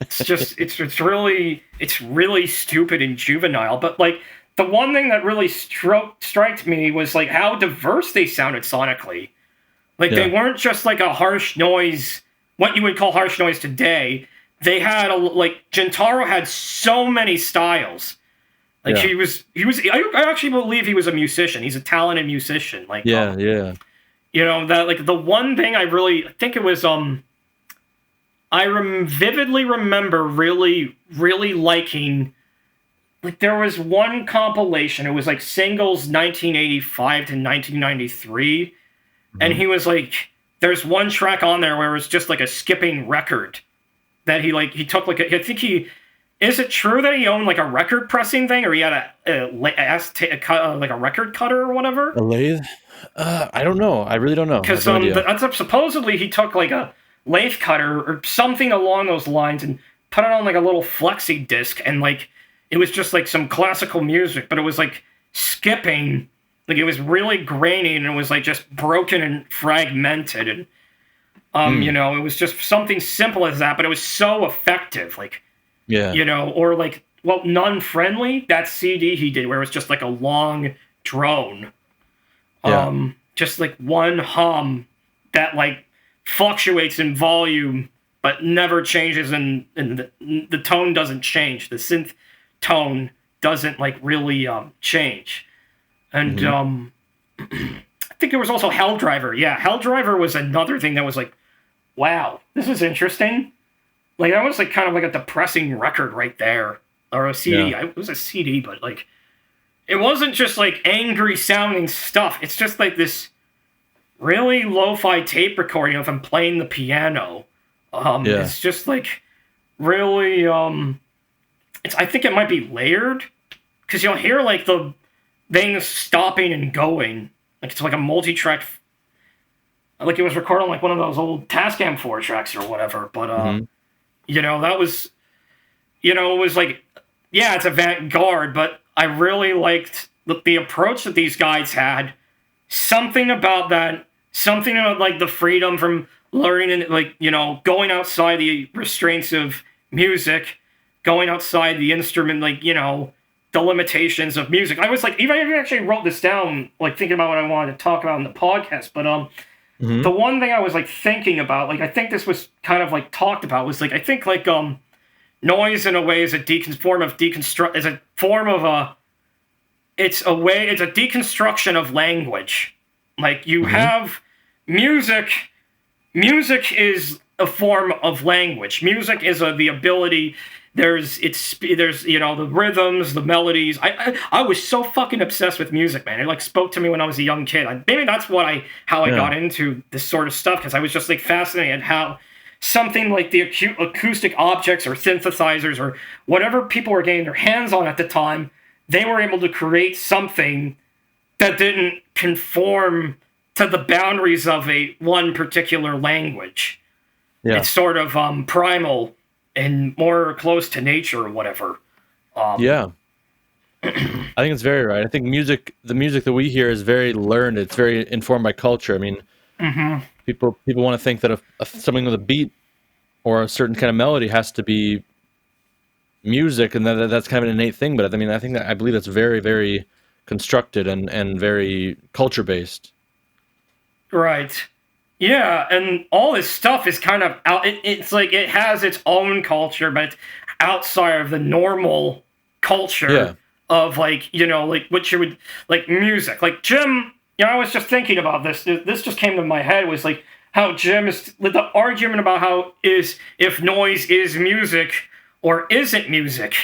It's really stupid and juvenile. But like, the one thing that really struck me was like how diverse they sounded sonically. Like they weren't just like a harsh noise, what you would call harsh noise today. They had Gentaro had so many styles. Like I actually believe he was a musician. He's a talented musician. Like that like the one thing I think it was vividly remember really liking. Like, there was one compilation, it was, like, singles 1985 to 1993, and he was, like, there's one track on there where it was just, like, a skipping record that he took, like, is it true that he owned, like, a record pressing thing, or he had like, a record cutter or whatever? A lathe? I don't know. I really don't know. Because supposedly he took, like, a lathe cutter or something along those lines and put it on, like, a little flexi disc, and, like, it was just like some classical music, but it was like skipping. Like it was really grainy and it was like just broken and fragmented. And, it was just something simple as that, but it was so effective. Like, or like, non-friendly, that CD he did where it was just like a long drone. Just like one hum that like fluctuates in volume, but never changes and the tone doesn't change. The synth tone doesn't like really change, and think there was also Hell Driver. Yeah, Hell Driver was another thing that was like, wow, this is interesting. Like, that was like kind of like a depressing record right there. Or a CD. Yeah. It was a CD, but like, it wasn't just like angry sounding stuff. It's just like this really lo-fi tape recording of him playing the piano. It's just like really, I think it might be layered, because you'll hear like the things stopping and going. Like, it's like a multi-track, like it was recorded on like one of those old Tascam 4 tracks or whatever. But, you know, that was, you know, it was like, yeah, it's avant-garde, but I really liked the approach that these guys had. Something about that, something about like the freedom from learning and like, you know, going outside the restraints of music, going outside the instrument, like, you know, the limitations of music. I was like, even I actually wrote this down, like thinking about what I wanted to talk about in the podcast, but the one thing I was like thinking about, like I think this was kind of like talked about, was like I think like noise in a way is a form of deconstruction of language. Like you have music is a form of language. Music is the ability. There's you know, the rhythms, the melodies. I was so fucking obsessed with music, man. It like spoke to me when I was a young kid. Maybe that's how I got into this sort of stuff, because I was just like fascinated how something like the acoustic objects or synthesizers or whatever people were getting their hands on at the time, they were able to create something that didn't conform to the boundaries of one particular language. Yeah. It's sort of primal and more close to nature or whatever. Yeah. I think it's very right. I think the music that we hear is very learned. It's very informed by culture. I mean, people want to think that something with a beat or a certain kind of melody has to be music, and that's kind of an innate thing. But I mean, I believe that's very, very constructed and very culture based. Right. Yeah, and all this stuff is kind of out. It's like it has its own culture, but it's outside of the normal culture of like, you know, like what you would like music. Like Jim, you know, I was just thinking about this. This just came to my head, was like how Jim is the argument about how if noise is music or isn't music.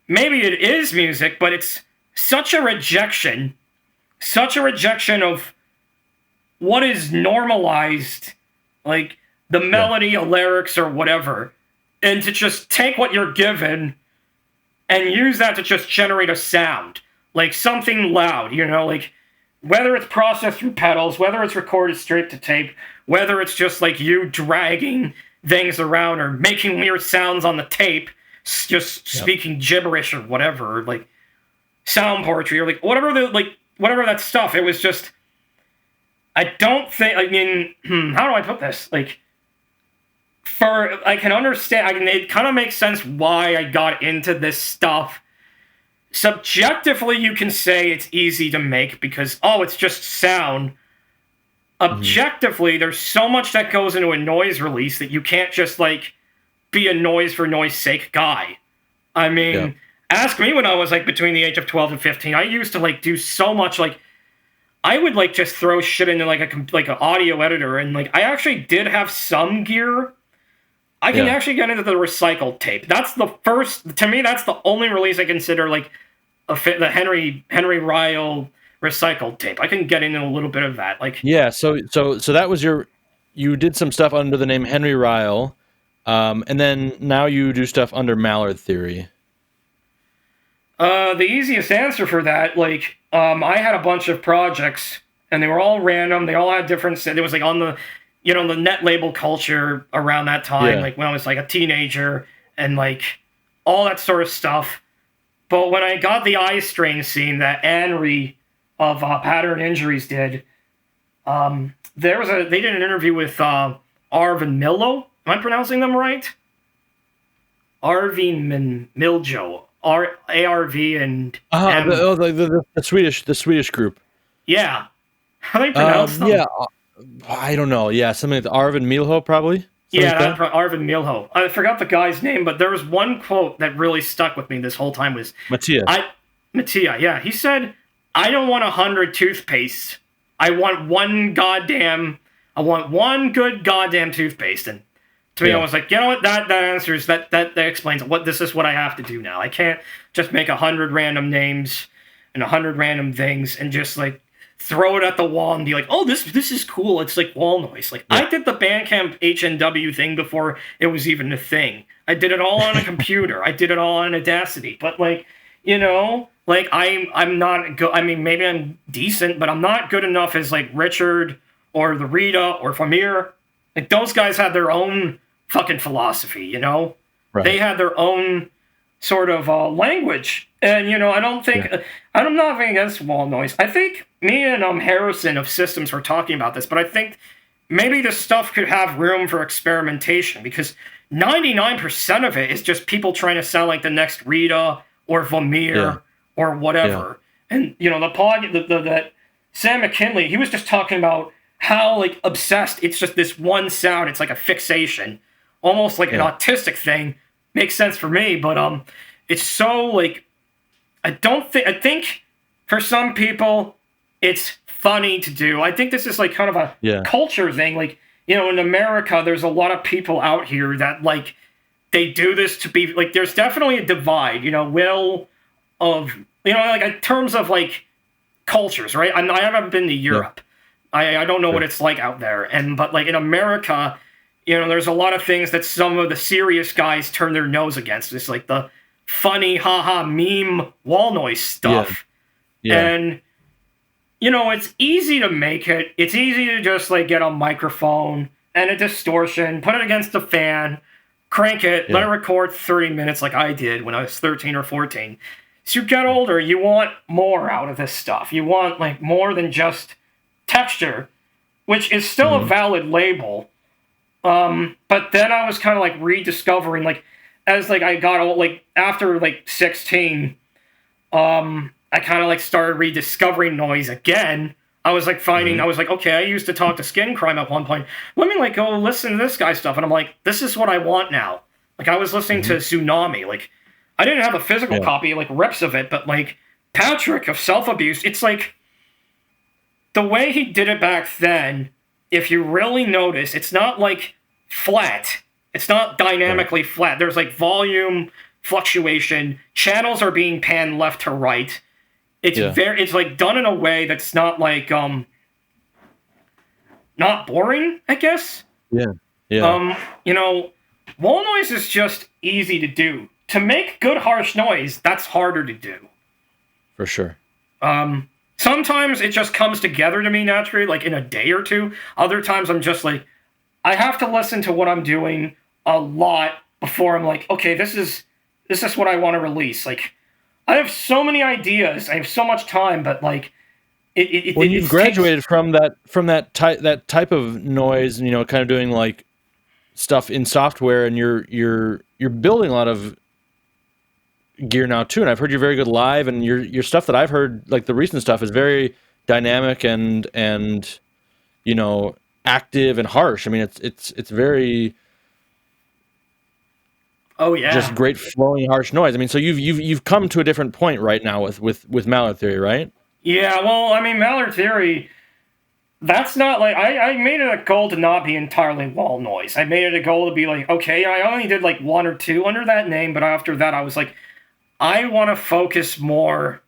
Maybe it is music, but it's such a rejection of what is normalized, like the melody or lyrics or whatever, and to just take what you're given and use that to just generate a sound, like something loud, you know, like whether it's processed through pedals, whether it's recorded straight to tape, whether it's just like you dragging things around or making weird sounds on the tape, just speaking gibberish or whatever, or like sound poetry or like whatever that stuff. It was just, I don't think, I mean, how do I put this? Like, I can understand, it kind of makes sense why I got into this stuff. Subjectively, you can say it's easy to make because, it's just sound. Objectively, there's so much that goes into a noise release that you can't just, like, be a noise for noise sake guy. I mean, ask me when I was, like, between the age of 12 and 15. I used to, like, do so much, like, I would like just throw shit into like an audio editor, and like I actually did have some gear. I can actually get into the recycled tape. That's the first, to me, that's the only release I consider like the Henry Ryle recycled tape. I can get into a little bit of that. Like so that was you did some stuff under the name Henry Ryle, and then now you do stuff under Mallard Theory. The easiest answer for that, like, I had a bunch of projects, and they were all random. They all had different. It was like on the, you know, the net label culture around that time, like when I was like a teenager, and like all that sort of stuff. But when I got the eye strain scene that Henry of Pattern Injuries did, they did an interview with Arvin Millo. Am I pronouncing them right? Arvin Miljo. ARV and the Swedish group. Yeah. How do they pronounce them? Yeah, I don't know. Yeah, something like Arvin Milho, probably. Arvin Milho. I forgot the guy's name, but there was one quote that really stuck with me this whole time was Mattia. Mattia, yeah. He said, "I don't want 100 toothpastes. I want one good goddamn toothpaste. And to me, I was like, you know what? That answers that explains what this is what I have to do now. I can't just make 100 random names and 100 random things and just like throw it at the wall and be like, oh, this is cool. It's like wall noise. Like I did the Bandcamp HNW thing before it was even a thing. I did it all on a computer. I did it all on Audacity. But like, you know, like I'm not good. I mean, maybe I'm decent, but I'm not good enough as like Richard or the Rita or Famir. Like those guys had their own fucking philosophy, you know? Right. They had their own sort of language. And, you know, I don't think... I'm not against wall noise. I think me and Harrison of Systems were talking about this, but I think maybe this stuff could have room for experimentation because 99% of it is just people trying to sound like the next Rita or Vermeer or whatever. Yeah. And, you know, that Sam McKinley, he was just talking about how, like, obsessed, it's just this one sound. It's like a fixation. Almost like an autistic thing. Makes sense for me, but it's so, like, I think for some people, it's funny to do. I think this is, like, kind of a culture thing. Like, you know, in America, there's a lot of people out here that, like, they do this to be, like, there's definitely a divide, you know, like, in terms of, like, cultures, right? I haven't been to Europe. I don't know what it's like out there. But like in America, you know, there's a lot of things that some of the serious guys turn their nose against. It's like the funny, haha, meme wall noise stuff. Yeah. And, you know, it's easy to make it. It's easy to just like get a microphone and a distortion, put it against the fan, crank it, let it record 30 minutes like I did when I was 13 or 14. So you get older, you want more out of this stuff. You want like more than just texture, which is still a valid label. But then I was kind of like rediscovering, like, as like I got old, like after like 16, I kind of like started rediscovering noise again. I was like finding, I was like, okay, I used to talk to Skin Crime at one point. Let me like go listen to this guy's stuff. And I'm like, this is what I want now. Like I was listening to Tsunami. Like I didn't have a physical copy, like rips of it, but like Patrick of Self Abuse, it's like, the way he did it back then, if you really notice, it's not like flat. It's not dynamically flat. There's like volume fluctuation. Channels are being panned left to right. It's it's like done in a way that's not like not boring, I guess. Yeah. You know, wall noise is just easy to do. To make good harsh noise, that's harder to do. For sure. Sometimes it just comes together to me naturally, like in a day or two. Other times I'm just like, I have to listen to what I'm doing a lot before I'm like, okay, this is what I want to release. Like, I have so many ideas, I have so much time, but like, when you've graduated from that type of noise, and you know, kind of doing like stuff in software, and you're building a lot of gear now too, and I've heard you're very good live, and your stuff that I've heard, like the recent stuff, is very dynamic and you know, active and harsh. I mean, it's very just great flowing harsh noise. I mean, so you've come to a different point right now with Mallard Theory, right? Yeah, well, I mean, Mallard Theory, that's not like I made it a goal to not be entirely wall noise. I made it a goal to be like, okay, I only did like one or two under that name, but after that I was like, I want to focus more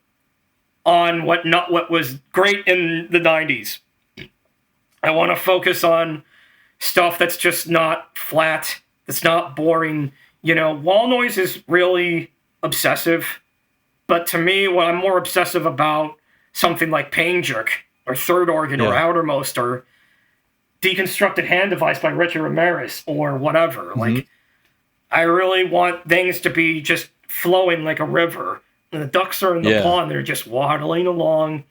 on what was great in the 90s. I want to focus on stuff that's just not flat, that's not boring. You know, wall noise is really obsessive, but to me, what I'm more obsessive about, something like Pain Jerk or Third Organ or Outermost or Deconstructed Hand Device by Richard Ramirez or whatever. Like, I really want things to be just flowing like a river. And the ducks are in the pond, they're just waddling along.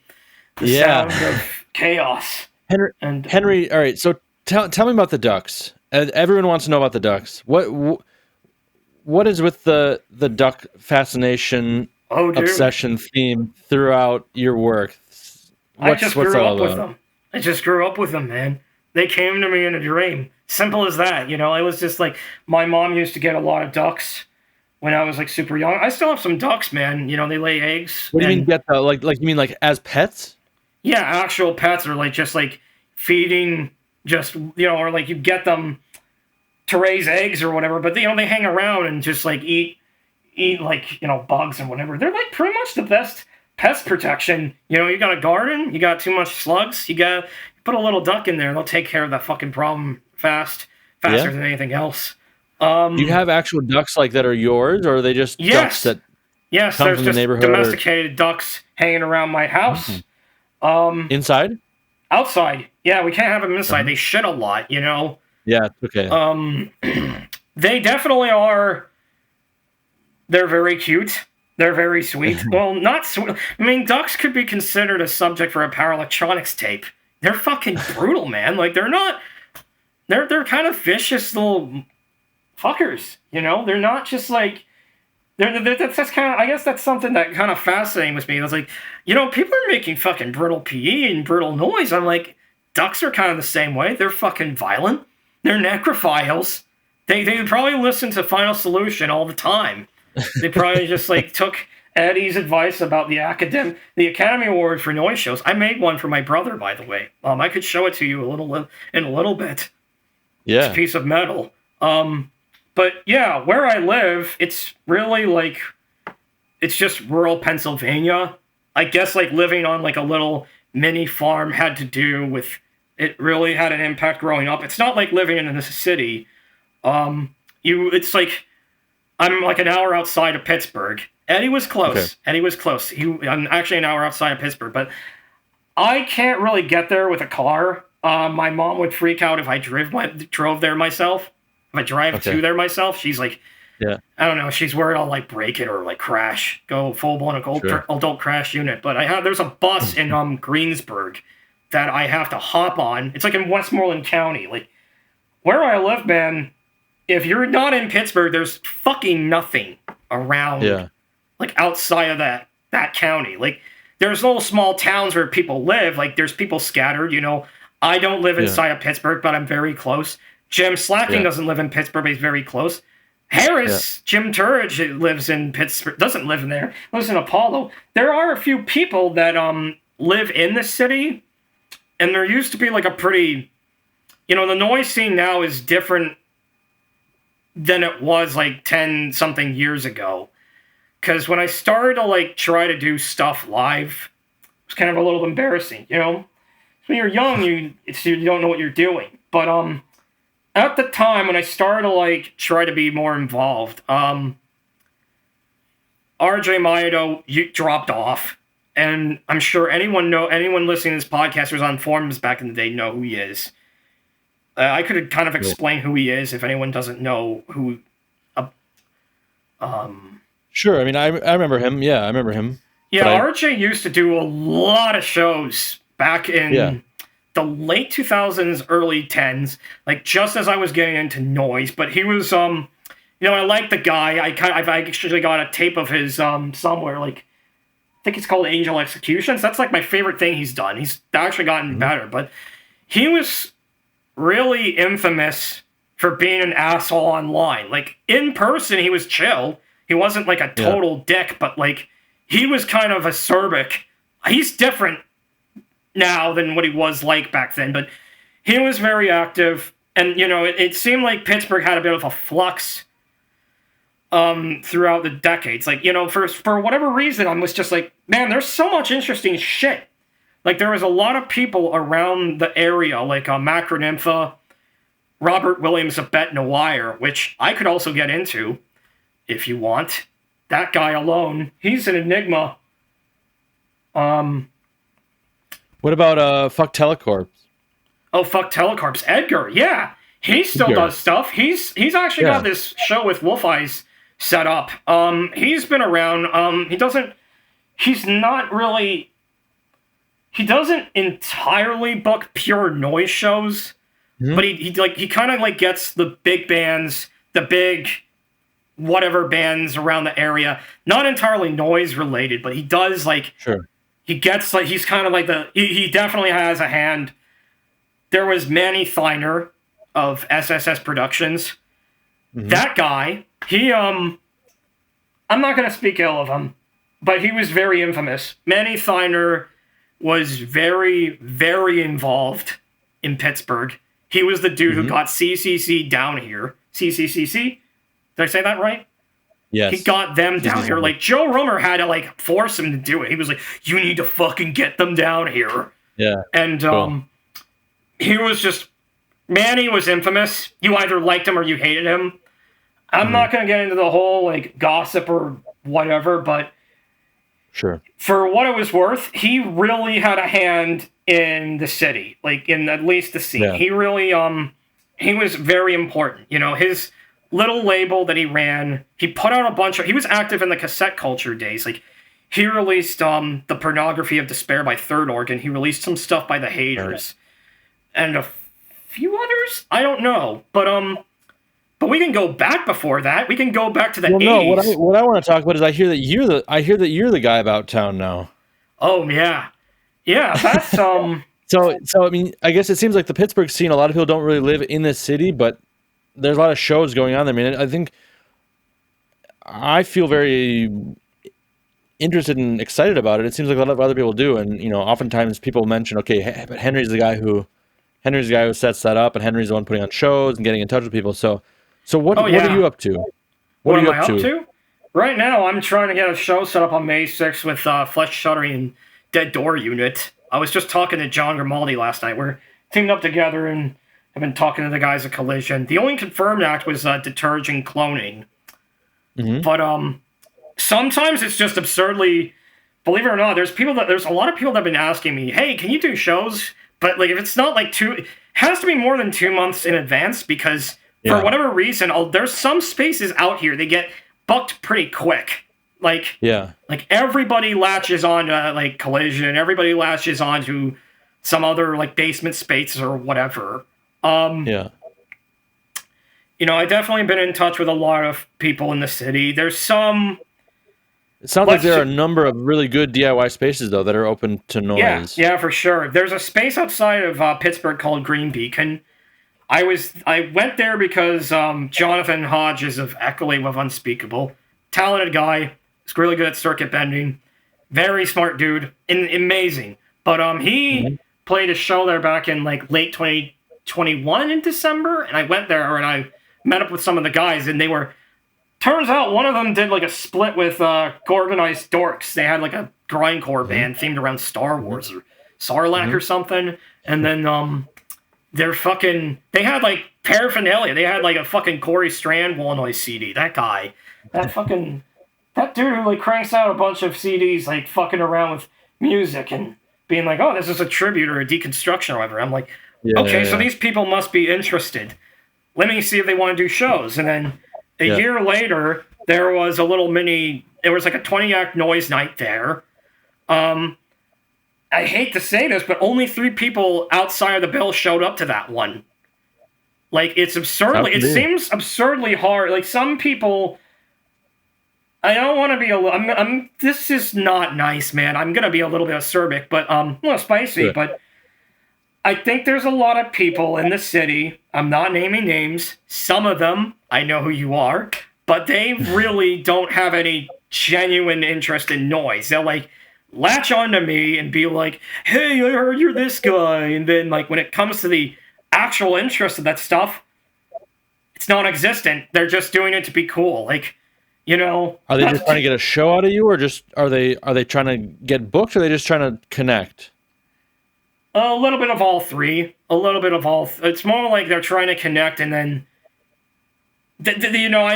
The sound of chaos. Henry, all right, so tell me about the ducks. Everyone wants to know about the ducks. What is with the duck fascination, obsession theme throughout your work? I just grew up with them. I just grew up with them, man. They came to me in a dream. Simple as that, you know? It was just like, my mom used to get a lot of ducks when I was like super young. I still have some ducks, man. You know, they lay eggs. What do you mean get though? Like you mean like as pets? Yeah, actual pets are like just like feeding, just or like you get them to raise eggs or whatever, but they hang around and just like eat like bugs and whatever. They're like pretty much the best pest protection. You got a garden, you got too much slugs, you put a little duck in there, they'll take care of that fucking problem faster than anything else. Do you have actual ducks like that are yours, or are they just ducks that come there's from just the neighborhood? Domesticated ducks hanging around my house. Inside? Outside. Yeah, we can't have them inside. They shit a lot, Yeah, it's okay. They definitely are. They're very cute. They're very sweet. Well, not sweet. I mean, ducks could be considered a subject for a power electronics tape. They're fucking brutal, man. Like, they're not... They're kind of vicious little fuckers, They're not just like... That's kind of... I guess that's something that kind of fascinating with me. I was like, people are making fucking brittle PE and brittle noise. I'm like, ducks are kind of the same way. They're fucking violent. They're necrophiles. They probably listen to Final Solution all the time. They probably just like took Eddie's advice about the Academy Award for noise shows. I made one for my brother, by the way. I could show it to you in a little bit. Yeah, it's a piece of metal. But yeah, where I live, it's really like it's just rural Pennsylvania. I guess like living on like a little mini farm had to do with it. Really had an impact growing up. It's not like living in a city. It's like I'm like an hour outside of Pittsburgh. Eddie was close. Okay. Eddie was close. I'm actually an hour outside of Pittsburgh, but I can't really get there with a car. My mom would freak out if I drove there myself. If I drive to there myself, she's like, I don't know. She's worried I'll like break it or like crash, go full blown adult crash unit. But there's a bus in Greensburg that I have to hop on. It's like in Westmoreland County. Like where I live, man. If you're not in Pittsburgh, there's fucking nothing around, like outside of that county. Like there's little small towns where people live. Like there's people scattered. I don't live inside of Pittsburgh, but I'm very close. Jim Slacking doesn't live in Pittsburgh, but he's very close. Harris, Jim Turridge lives in Pittsburgh, doesn't live in there, lives in Apollo. There are a few people that live in the city, and there used to be like a pretty, the noise scene now is different than it was like 10-something years ago. Because when I started to like try to do stuff live, it was kind of a little embarrassing, When you're young, you don't know what you're doing. But at the time when I started to like try to be more involved, RJ Maito dropped off, and I'm sure anyone listening to this podcast was on forums back in the day know who he is. I could kind of explain who he is if anyone doesn't know who. Sure. I mean, I remember him. Yeah, I remember him. Yeah, RJ used to do a lot of shows back in the late 2000s, early 10s, like just as I was getting into noise. But he was, I like the guy. I've actually got a tape of his somewhere. Like, I think it's called Angel Executions. That's like my favorite thing he's done. He's actually gotten better, but he was really infamous for being an asshole online. Like in person, he was chill. He wasn't like a total dick, but like he was kind of acerbic. He's different now than what he was like back then, but he was very active. And it seemed like Pittsburgh had a bit of a flux throughout the decades. Like for whatever reason, I was just like, man, there's so much interesting shit. Like, there was a lot of people around the area, like Macronympha, Robert Williams of Bet Noir, which I could also get into, if you want. That guy alone, he's an enigma. What about Fuck Telecorps? Oh, Fuck Telecorps. Heedgar, yeah. He still does stuff. He's actually got this show with Wolf Eyes set up. He's been around. He doesn't entirely book pure noise shows, but he kind of like gets the big bands, the big whatever bands around the area, not entirely noise related, but he does like he gets like he's kind of like he definitely has a hand. There was Manny Thiner of SSS Productions. That guy, I'm not going to speak ill of him, but he was very infamous. Manny Thiner was very, very involved in Pittsburgh. He was the dude who got CCC down here. CCCC? Did I say that right? Yes. He got them down here. Like, Joe Romer had to, like, force him to do it. He was like, you need to fucking get them down here. Yeah. And he was just... Manny was infamous. You either liked him or you hated him. I'm not going to get into the whole, like, gossip or whatever, but... Sure. For what it was worth, he really had a hand in the city, like in at least the scene. Yeah. He really, he was very important. You know, his little label that he ran, he put out a bunch of, he was active in the cassette culture days. Like, he released The Pornography of Despair by Third Organ. He released some stuff by The Haters. And a few others? I don't know. But we can go back before that. We can go back to the 80s. No, what I want to talk about is I hear that you're the guy about town now. Oh yeah. Yeah, that's So I mean, I guess it seems like the Pittsburgh scene, a lot of people don't really live in this city, but there's a lot of shows going on there. I mean, I think I feel very interested and excited about it. It seems like a lot of other people do, and you know, oftentimes people mention, okay, but Henry's the guy who sets that up, and Henry's the one putting on shows and getting in touch with people. So what are you up to? What am I up to? Right now, I'm trying to get a show set up on May 6th with Flesh Shuttering and Dead Door Unit. I was just talking to John Grimaldi last night. We're teamed up together and have been talking to the guys at Collision. The only confirmed act was Detergent Cloning. But sometimes it's just absurdly, believe it or not, there's a lot of people that have been asking me, hey, can you do shows? But like, if it's not like it has to be more than 2 months in advance, because for whatever reason, there's some spaces out here, they get booked pretty quick. Like everybody latches on to like Collision, everybody latches on to some other like basement space or whatever. You know, I've definitely been in touch with a lot of people in the city. There's some... It sounds like there are a number of really good DIY spaces, though, that are open to noise. Yeah, for sure. There's a space outside of Pittsburgh called Green Beacon. I went there because Jonathan Hodges of Accolade of Unspeakable, talented guy, he's really good at circuit bending, very smart dude, amazing. But he played a show there back in like late 2021 in December, and I went there and I met up with some of the guys, and they were... Turns out one of them did like a split with Organized Dorks. They had like a grindcore band themed around Star Wars or Sarlacc or something. And then they had like paraphernalia. They had like a fucking Corey Strand Wall Noise CD. That guy. That dude who like cranks out a bunch of CDs like fucking around with music and being like, oh, this is a tribute or a deconstruction or whatever. I'm like, so these people must be interested. Let me see if they want to do shows. And then a year later, there was a little it was like a 20-act noise night there. I hate to say this, but only 3 people outside of the bill showed up to that one. Like, it seems absurdly hard. Like, some people, I don't want to be this is not nice, man. I'm going to be a little bit acerbic, but, a little spicy, but I think there's a lot of people in the city, I'm not naming names, some of them, I know who you are, but they really don't have any genuine interest in noise. They'll like latch onto me and be like, hey, I heard you're this guy. And then like when it comes to the actual interest of that stuff, it's non-existent. They're just doing it to be cool. Like, you know. Are they just trying to get a show out of you, or just are they trying to get booked, or are they just trying to connect? A little bit of all three. A little bit of all. It's more like they're trying to connect, and then, you know,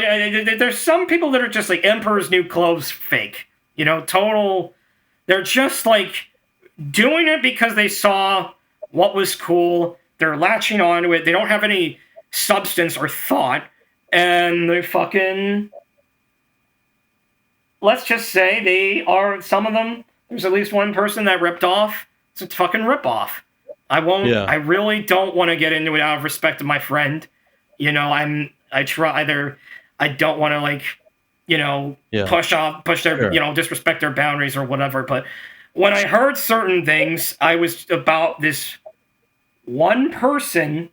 there's some people that are just like Emperor's New Clothes fake. You know, total. They're just like doing it because they saw what was cool. They're latching onto it. They don't have any substance or thought, and they fucking. Let's just say they are. Some of them. There's at least one person that ripped off. It's a fucking ripoff. I won't. Yeah. I really don't want to get into it out of respect to my friend. You know, I don't want to like, you know, push their, sure, you know, disrespect their boundaries or whatever. But when I heard certain things, I was about this one person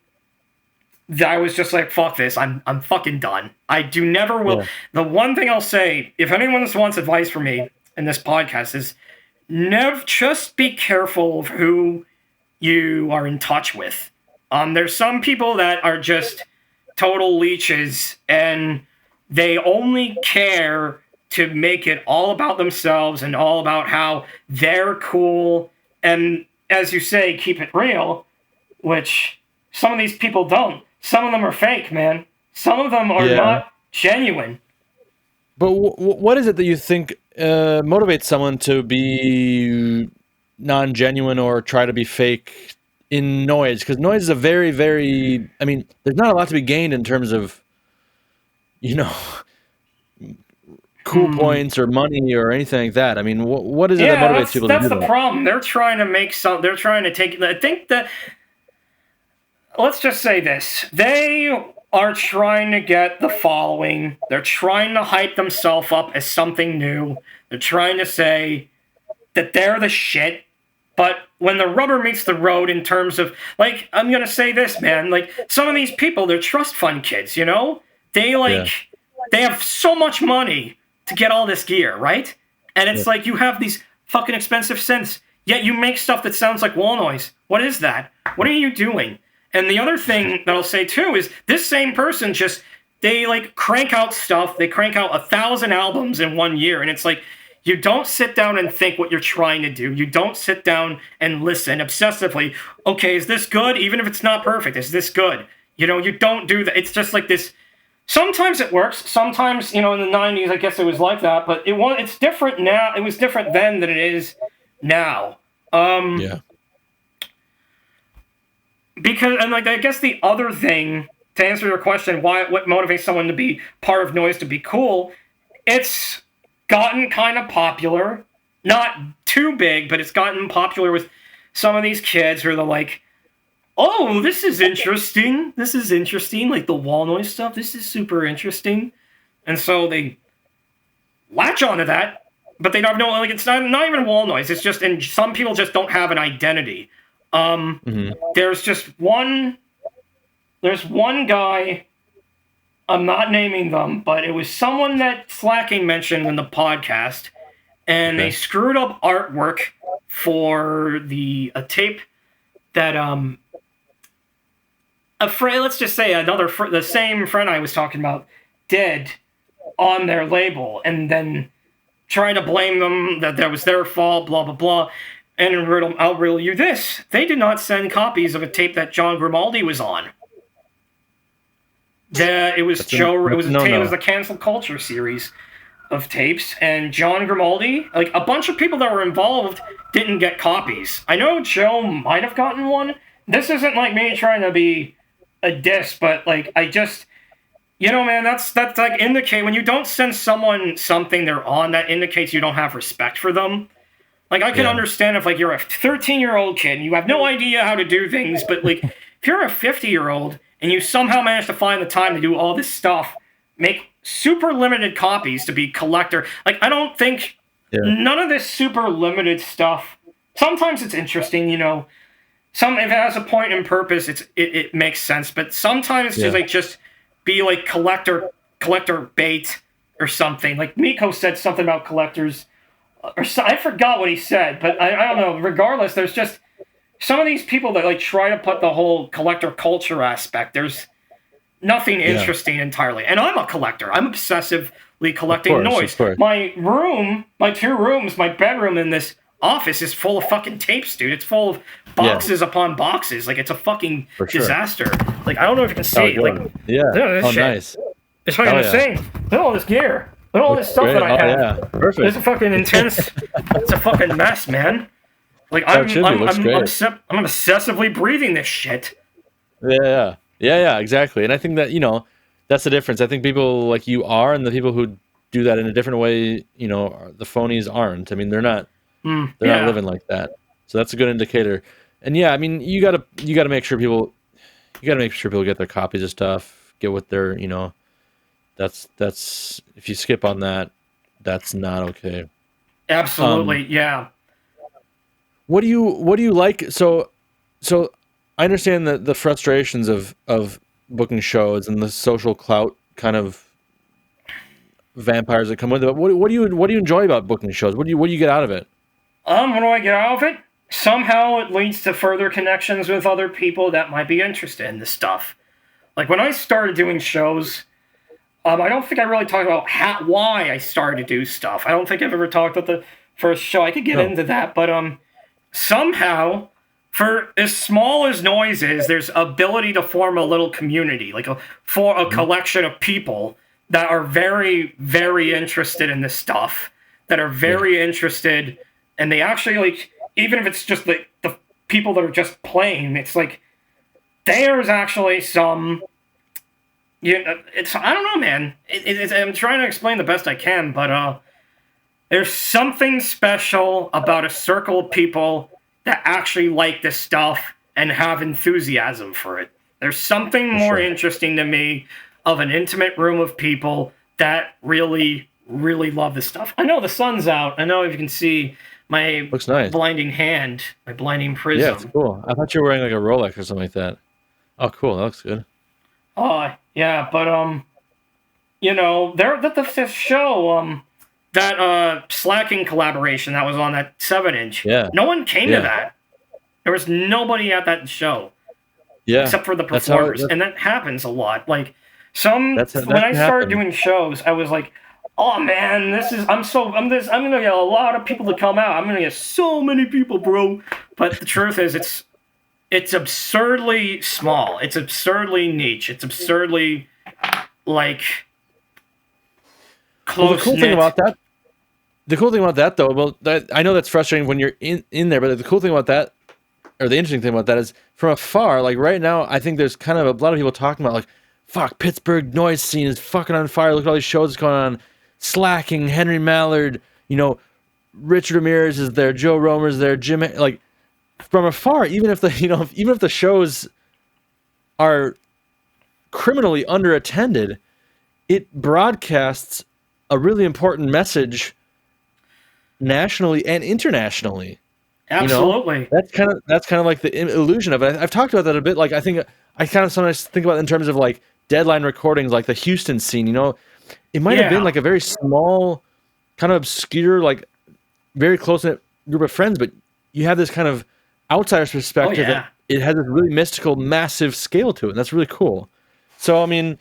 that I was just like, fuck this. I'm fucking done. I do never will. Yeah. The one thing I'll say, if anyone wants advice from me in this podcast, is just be careful of who you are in touch with. There's some people that are just total leeches, and they only care to make it all about themselves and all about how they're cool. And as you say, keep it real, which some of these people don't. Some of them are fake, man. Some of them are not genuine. But what is it that you think motivates someone to be non-genuine or try to be fake in noise? Because noise is a very, very, I mean, there's not a lot to be gained in terms of, cool points or money or anything like that. I mean, what is it that motivates people to do that? That's the problem. They're trying to make they're trying to take, I think that, let's just say this. They are trying to get the following. They're trying to hype themselves up as something new. They're trying to say that they're the shit. But when the rubber meets the road in terms of, like, I'm going to say this, man, like, some of these people, they're trust fund kids, you know? They, they have so much money to get all this gear, right? And it's like, you have these fucking expensive synths, yet you make stuff that sounds like wall noise. What is that? What are you doing? And the other thing that I'll say, too, is this same person they, like, crank out stuff. They crank out 1,000 albums in 1 year. And it's like, you don't sit down and think what you're trying to do. You don't sit down and listen obsessively. Okay, is this good? Even if it's not perfect, is this good? You don't do that. It's just like this. Sometimes it works. Sometimes, in the 90s, I guess it was like that. But it's different now. It was different then than it is now. Because, and like, I guess the other thing, to answer your question, what motivates someone to be part of noise to be cool, it's gotten kind of popular. Not too big, but it's gotten popular with some of these kids who are like, oh, this is interesting. This is interesting. Like the wall noise stuff, this is super interesting. And so they latch onto that, but they don't know, like, it's not even wall noise. It's just, and some people just don't have an identity. There's one guy, I'm not naming them, but it was someone that Slacking mentioned in the podcast, and they screwed up artwork for a tape that, let's just say the same friend I was talking about did on their label, and then trying to blame them that that was their fault, blah, blah, blah. And I'll riddle you this. They did not send copies of a tape that John Grimaldi was on. It was the Cancel Culture series of tapes, and John Grimaldi, like, a bunch of people that were involved didn't get copies. I know Joe might have gotten one. This isn't like me trying to be a diss, but like, I just, man, that's like indicate when you don't send someone something they're on, that indicates you don't have respect for them. Like, I can understand if, like, you're a 13-year-old kid and you have no idea how to do things, but, like, if you're a 50-year-old and you somehow manage to find the time to do all this stuff, make super limited copies to be collector, like, I don't think none of this super limited stuff, sometimes it's interesting, if it has a point and purpose, it makes sense, but sometimes just be, like, collector bait or something. Like, Miko said something about collectors, I forgot what he said, but I don't know. Regardless, there's just some of these people that, like, try to put the whole collector culture aspect. There's nothing interesting entirely. And I'm a collector. I'm obsessively collecting noise. My two rooms, my bedroom in this office is full of fucking tapes, dude. It's full of boxes upon boxes. Like, it's a fucking disaster. Like, I don't know if you can see. Nice. It's fucking insane. Look at all this gear. Look at all this stuff that I have. Yeah. Perfect. It's a fucking intense. It's a fucking mess, man. Like, I'm obsessively breathing this shit. Yeah, exactly. And I think that, that's the difference. I think people like you are, and the people who do that in a different way, the phonies aren't. I mean, they're not living like that. So that's a good indicator. And I mean, you gotta make sure people get their copies of stuff, get what they're, that's if you skip on that, that's not okay. Absolutely. What do you like? So I understand the frustrations of booking shows and the social clout kind of vampires that come with it. But what do you enjoy about booking shows? What do you get out of it? What do I get out of it? Somehow it leads to further connections with other people that might be interested in this stuff. Like when I started doing shows, I don't think I really talked about why I started to do stuff. I don't think I've ever talked about the first show. I could get into that, but somehow, for as small as noise is, there's ability to form a little community, like a collection of people that are very, very interested in this stuff, that are very interested, and they actually, like, even if it's just the people that are just playing, it's like, there's actually some... I don't know, man. I'm trying to explain the best I can, but there's something special about a circle of people that actually like this stuff and have enthusiasm for it. There's something more interesting to me of an intimate room of people that really, really love this stuff. I know the sun's out. I know if you can see my blinding hand, my blinding prism. Yeah, it's cool. I thought you were wearing like a Rolex or something like that. Oh, cool. That looks good. Yeah, but the show, that Slacking collaboration that was on that 7-inch. Yeah. No one came to that. There was nobody at that show. Yeah. Except for the performers, and that happens a lot. Like when I started doing shows, I was like, oh man, I'm gonna get a lot of people to come out. I'm gonna get so many people, bro. But the truth is, it's absurdly small. It's absurdly niche. It's absurdly, like, close. Well, the cool thing about that, though, I know that's frustrating when you're in there, but the cool thing about that, or the interesting thing about that, is from afar, like right now, I think there's kind of a lot of people talking about, like, fuck, Pittsburgh noise scene is fucking on fire. Look at all these shows going on. Slacking, Henry Mallard, Richard Ramirez is there, Joe Romer's there, Jim, like, from afar, even if the shows are criminally underattended, it broadcasts a really important message nationally and internationally. Absolutely. That's kind of like the illusion of it. I've talked about that a bit. Like, I think I kind of sometimes think about it in terms of like deadline recordings, like the Houston scene. It might have been like a very small, kind of obscure, like very close-knit group of friends, but you have this kind of outsider's perspective that it has this really mystical, massive scale to it, and that's really cool. So, I mean,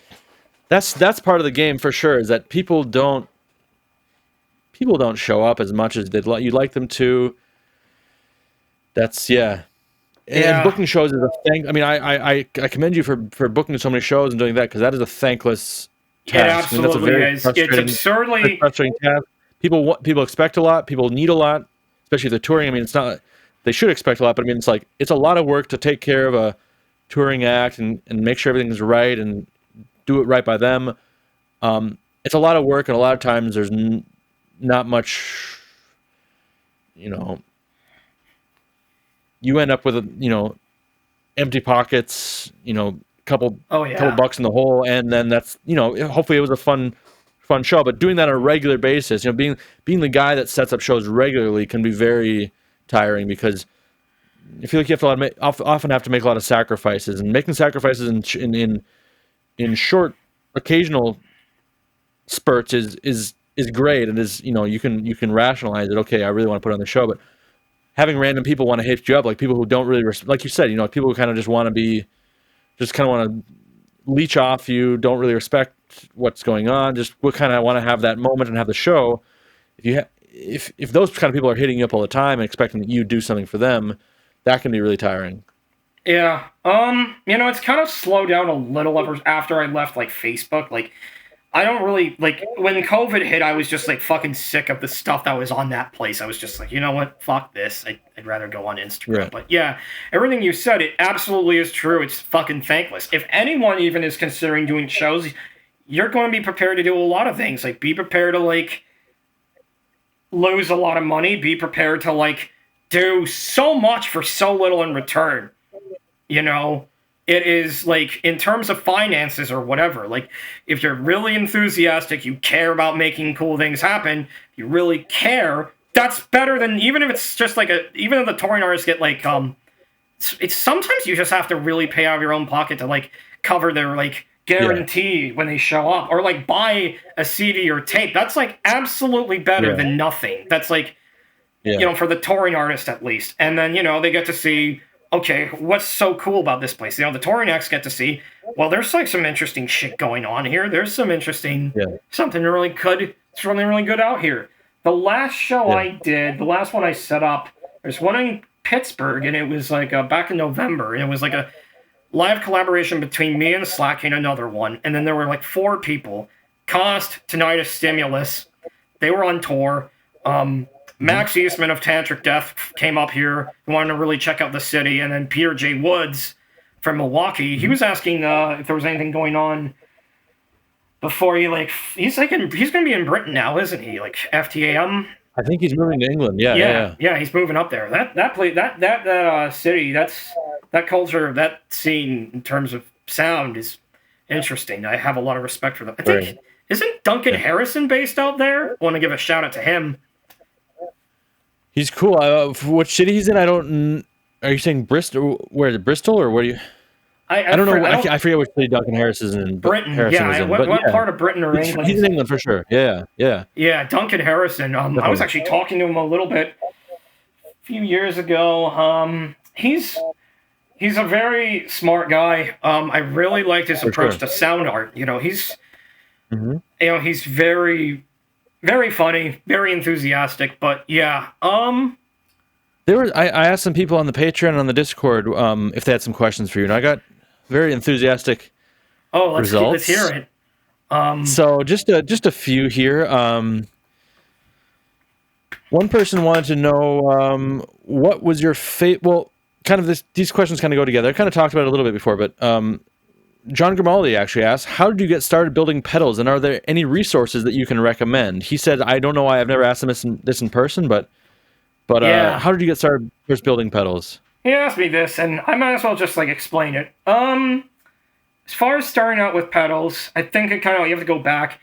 that's part of the game for sure, is that people don't show up as much as you'd like them to. And booking shows is a thing. I mean, I commend you for booking so many shows and doing that, because that is a thankless task. It absolutely is. It's absurdly frustrating task. People expect a lot. People need a lot, especially if they're touring. I mean, it's not. They should expect a lot, but I mean, it's a lot of work to take care of a touring act and make sure everything's right and do it right by them. It's a lot of work, and a lot of times there's not much, you end up with empty pockets, couple bucks in the hole, and then that's, hopefully it was a fun show, but doing that on a regular basis, being the guy that sets up shows regularly can be very tiring, because I feel like you often have to make a lot of sacrifices, and making sacrifices in short, occasional spurts is great, and is you can rationalize it. Okay, I really want to put on the show, but having random people want to hit you up, like people who don't really like you said, people who kind of just want to leech off you, don't really respect what's going on, just kind of want to have that moment and have the show. If those kind of people are hitting you up all the time and expecting that you do something for them, that can be really tiring. Yeah. It's kind of slowed down a little after I left, like, Facebook. Like, I don't really, like, when COVID hit, I was just, like, fucking sick of the stuff that was on that place. I was just like, you know what? Fuck this. I'd rather go on Instagram. Right. But yeah, everything you said, it absolutely is true. It's fucking thankless. If anyone even is considering doing shows, you're going to be prepared to do a lot of things. Like, be prepared to, like, lose a lot of money. Be prepared to, like, do so much for so little in return. It is, like, in terms of finances or whatever, like, if you're really enthusiastic, you care about making cool things happen, you really care, that's better than, even if it's just like even if the touring artists get, like, it's sometimes you just have to really pay out of your own pocket to, like, cover their, like, guarantee when they show up, or, like, buy a CD or tape. That's, like, absolutely better than nothing. That's, like, for the touring artist at least. And then, they get to see, okay, what's so cool about this place? The touring acts get to see, well, there's like some interesting shit going on here. There's some interesting, something really good. It's really, really good out here. The last show I did, the last one I set up, there's one in Pittsburgh, and it was like back in November, and it was like a live collaboration between me and Slack and another one. And then there were like 4 people. Cost, Tinnitus, Stimulus. They were on tour. Max Eastman of Tantric Death came up here. He wanted to really check out the city. And then Peter J. Woods from Milwaukee, he was asking if there was anything going on before he's going to be in Britain now, isn't he? Like FTAM. I think he's moving to England. Yeah, he's moving up there. That city, that culture, that scene in terms of sound is interesting. I have a lot of respect for them. I think isn't Duncan Harrison based out there? I want to give a shout out to him. He's cool. What city he's in? I don't. Are you saying Bristol? Where is it? Bristol or what? I don't know. I forget which city Duncan Harrison is in. Britain. What part of Britain or England? He's in England for sure. Yeah. Yeah, Duncan Harrison. I was actually talking to him a little bit a few years ago. He's a very smart guy. I really liked his approach to sound art. He's he's very, very funny, very enthusiastic. But yeah, I asked some people on the Patreon and on the Discord if they had some questions for you, and I got very enthusiastic results. Let's hear it. So just a few here. One person wanted to know what was your well, kind of these questions kind of go together. I kind of talked about it a little bit before, but John Grimaldi actually asked, how did you get started building pedals, and are there any resources that you can recommend? He said, I don't know why I've never asked him this in person, but how did you get started first building pedals? He asked me this, and I might as well just explain it. As far as starting out with pedals, I think you have to go back.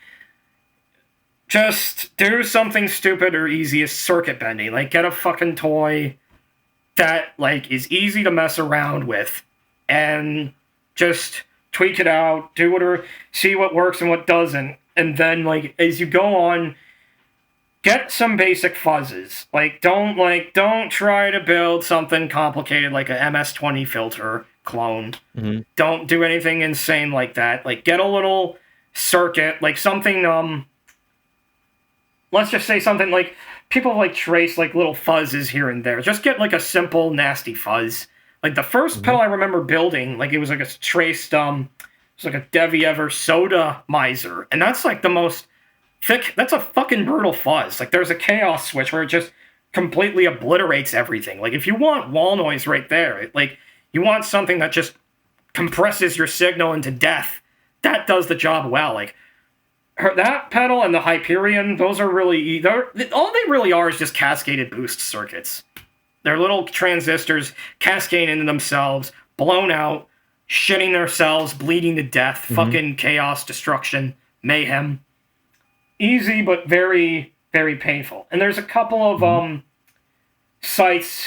Just do something stupid or easy as circuit bending. Get a fucking toy that is easy to mess around with, and just tweak it out, do whatever, see what works and what doesn't, and then as you go on, get some basic fuzzes. Don't try to build something complicated like a MS-20 filter clone. Mm-hmm. Don't do anything insane like that. Get a little circuit, something, let's just say something people trace little fuzzes here and there. Just get a simple nasty fuzz. The first pedal I remember building, it was a traced, it's a Devi Ever Soda Miser. And that's the most thick, that's a fucking brutal fuzz. There's a chaos switch where it just completely obliterates everything. If you want wall noise right there, you want something that just compresses your signal into death. That does the job well. That pedal and the Hyperion, those are really, all they really are is just cascaded boost circuits. They're little transistors cascading into themselves, blown out, shitting themselves, bleeding to death, fucking chaos, destruction, mayhem. Easy, but very, very painful. And there's a couple of sites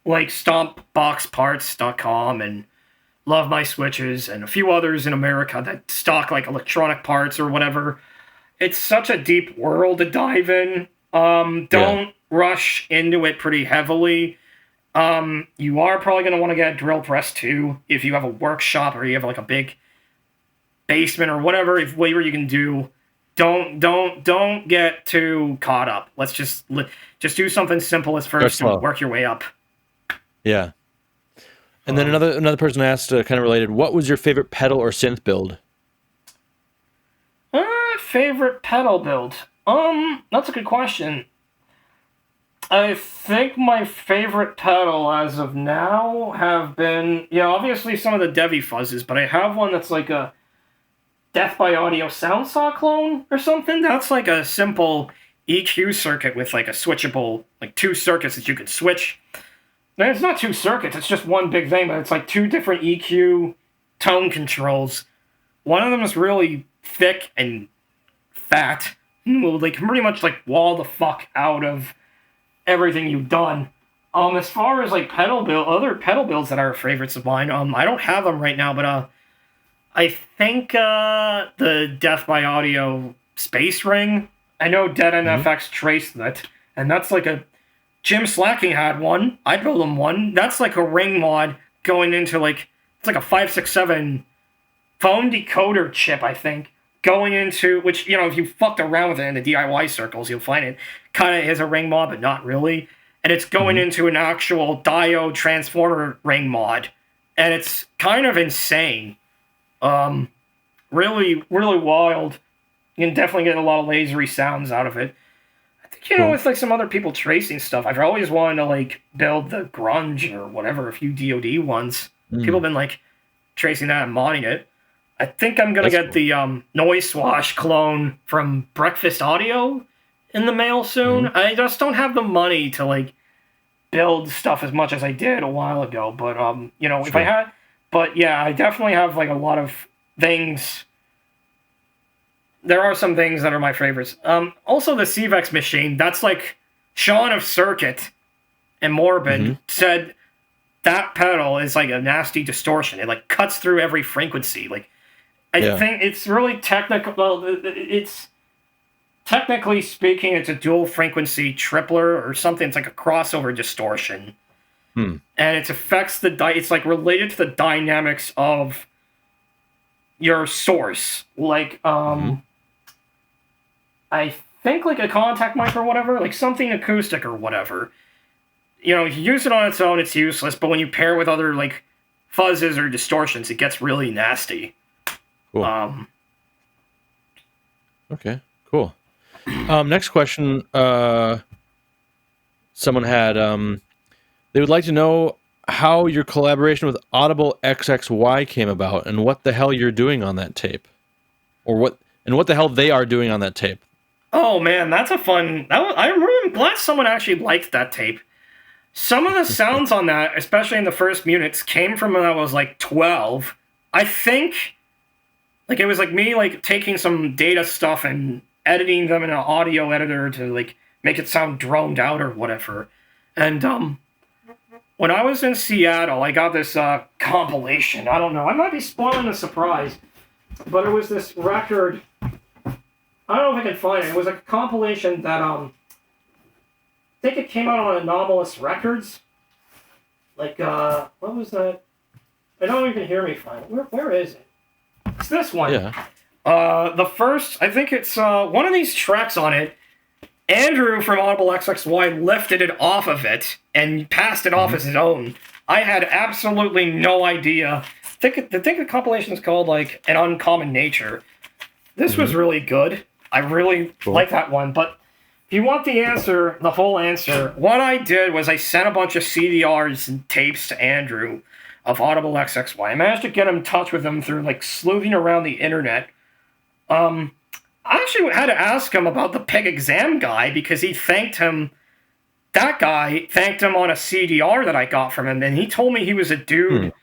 like StompBoxParts.com and Love My Switches and a few others in America that stock electronic parts or whatever. It's such a deep world to dive in. Don't rush into it pretty heavily. You are probably going to want to get a drill press too if you have a workshop or you have a big basement or whatever you can do. Don't get too caught up. Let's just do something simple at first and work your way up. Yeah. And then another person asked, kind of related, what was your favorite pedal or synth build? Favorite pedal build? That's a good question. I think my favorite pedal as of now have been, obviously some of the Devi fuzzes, but I have one that's a Death by Audio sound saw clone or something. That's a simple EQ circuit with a switchable, 2 circuits that you could switch. And it's not 2 circuits, it's just one big thing, but it's 2 different EQ tone controls. One of them is really thick and fat. Will pretty much wall the fuck out of everything you've done. As far as other pedal builds that are favorites of mine, I don't have them right now, but I think the Death by Audio Space Ring. I know Dead NFX traced that, and that's a Jim Slacking had one. I built him one. That's like a ring mod going into like, it's like a 567 phone decoder chip, I think, going into, which, you know, if you fucked around with it in the DIY circles, you'll find it kind of is a ring mod, but not really. And it's going into an actual diode transformer ring mod. And it's kind of insane. Really, really wild. You can definitely get a lot of lasery sounds out of it. I think, you know, with like some other people tracing stuff, I've always wanted to like build the grunge or whatever, a few DoD ones. People have been like tracing that and modding it. I think I'm gonna get the Noise Swash clone from Breakfast Audio in the mail soon. I just don't have the money to like build stuff as much as I did a while ago. But you know, if I had, but yeah, I definitely have like a lot of things. There are some things that are my favorites. Also the CVEX machine. That's like Sean of Circuit and Morbid said that pedal is like a nasty distortion. It like cuts through every frequency. Like I think it's really technical. Well, it's technically speaking, it's a dual frequency tripler or something. It's like a crossover distortion, and it affects the it's like related to the dynamics of your source. Like I think like a contact mic or whatever, like something acoustic or whatever. You know, if you use it on its own, it's useless. But when you pair it with other like fuzzes or distortions, it gets really nasty. Cool. Okay, cool. Next question. Someone had, they would like to know how your collaboration with Audible XXY came about and what the hell you're doing on that tape. Or what the hell they are doing on that tape. Oh man, that's a fun... I'm really glad someone actually liked that tape. Some of the sounds on that, especially in the first minutes, came from when I was like 12. I think... Like, it was like me, like, taking some data stuff and editing them in an audio editor to, like, make it sound droned out or whatever. And, when I was in Seattle, I got this, compilation. I don't know. I might be spoiling the surprise. But it was this record. I don't know if I can find it. It was a compilation that, I think it came out on Anomalous Records. Like, what was that? I don't know if you can hear me fine. Where is it? It's this one. Yeah. The first, I think it's one of these tracks on it. Andrew from Audible XXY lifted it off of it and passed it off as his own. I had absolutely no idea. I think the compilation is called like An Uncommon Nature. This was really good. I really like that one. But if you want the answer, the whole answer, what I did was I sent a bunch of CDRs and tapes to Andrew of Audible XXY. I managed to get in touch with him through like sleuthing around the internet. I actually had to ask him about the Peg Exam guy because he thanked him. That guy thanked him on a CDR that I got from him, and he told me he was a dude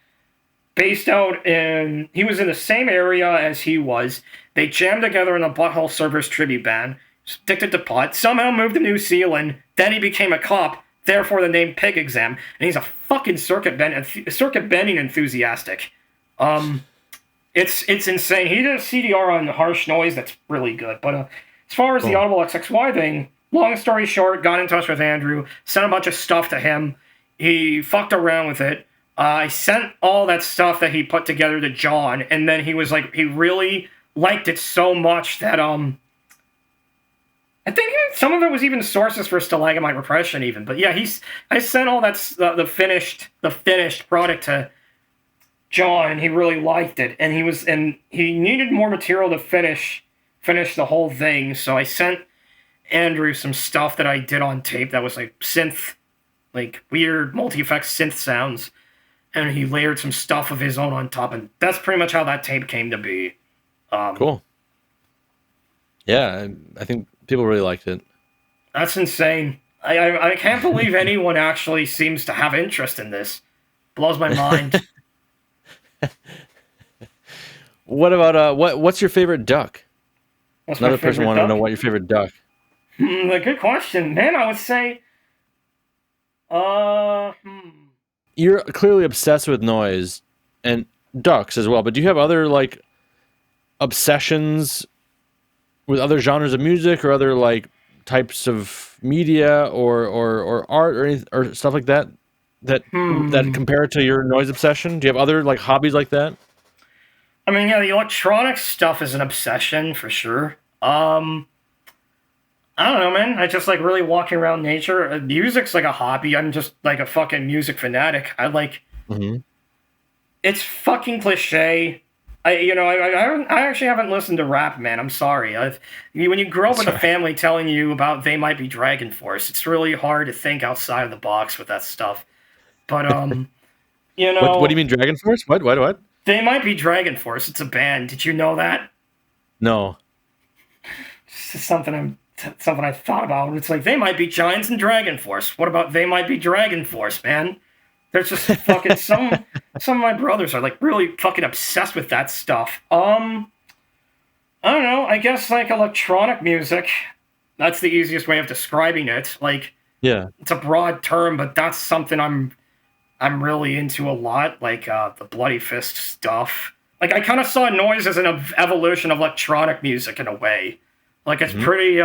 based out in... He was in the same area as he was. They jammed together in a Butthole Surfers tribute band, addicted to pot, somehow moved to New Zealand, then he became a cop, therefore the name Peg Exam, and he's a fucking circuit bending enthusiastic. It's insane. He did a CDR on Harsh Noise that's really good. But as far as the Audible XXY thing, long story short, got in touch with Andrew, sent a bunch of stuff to him. He fucked around with it. I sent all that stuff that he put together to John, and then he was like, he really liked it so much that I think some of it was even sources for Stalagmite Repression even. But yeah, I sent all that the finished product to John, and he really liked it, and he needed more material to finish the whole thing. So I sent Andrew some stuff that I did on tape that was like synth, like weird multi-effects synth sounds, and he layered some stuff of his own on top, and that's pretty much how that tape came to be. Cool. Yeah, I think people really liked it. That's insane. I can't believe anyone actually seems to have interest in this. Blows my mind. What about what's your favorite duck? Another person wanted to know what your favorite duck. A good question, man. I would say, You're clearly obsessed with noise and ducks as well, but do you have other like obsessions with other genres of music or other like types of media or art or stuff like that that compare to your noise obsession? Do you have other like hobbies like that? I mean, yeah, the electronic stuff is an obsession for sure. I don't know, man. I just like really walking around nature. Music's like a hobby. I'm just like a fucking music fanatic. I like. Mm-hmm. It's fucking cliche. I actually haven't listened to rap, man. I'm sorry. When you grow up with a family telling you about They Might Be Dragon Force, it's really hard to think outside of the box with that stuff. But you know, what do you mean Dragon Force? What? They Might Be Dragon Force. It's a band. Did you know that? No. It's something I thought about. It's like They Might Be Giants and Dragon Force. What about They Might Be Dragon Force, man? There's just fucking some of my brothers are like really fucking obsessed with that stuff. I don't know. I guess like electronic music. That's the easiest way of describing it. Like, yeah, it's a broad term, but that's something I'm really into a lot. Like the Bloody Fist stuff. Like I kind of saw noise as an evolution of electronic music in a way. Like it's pretty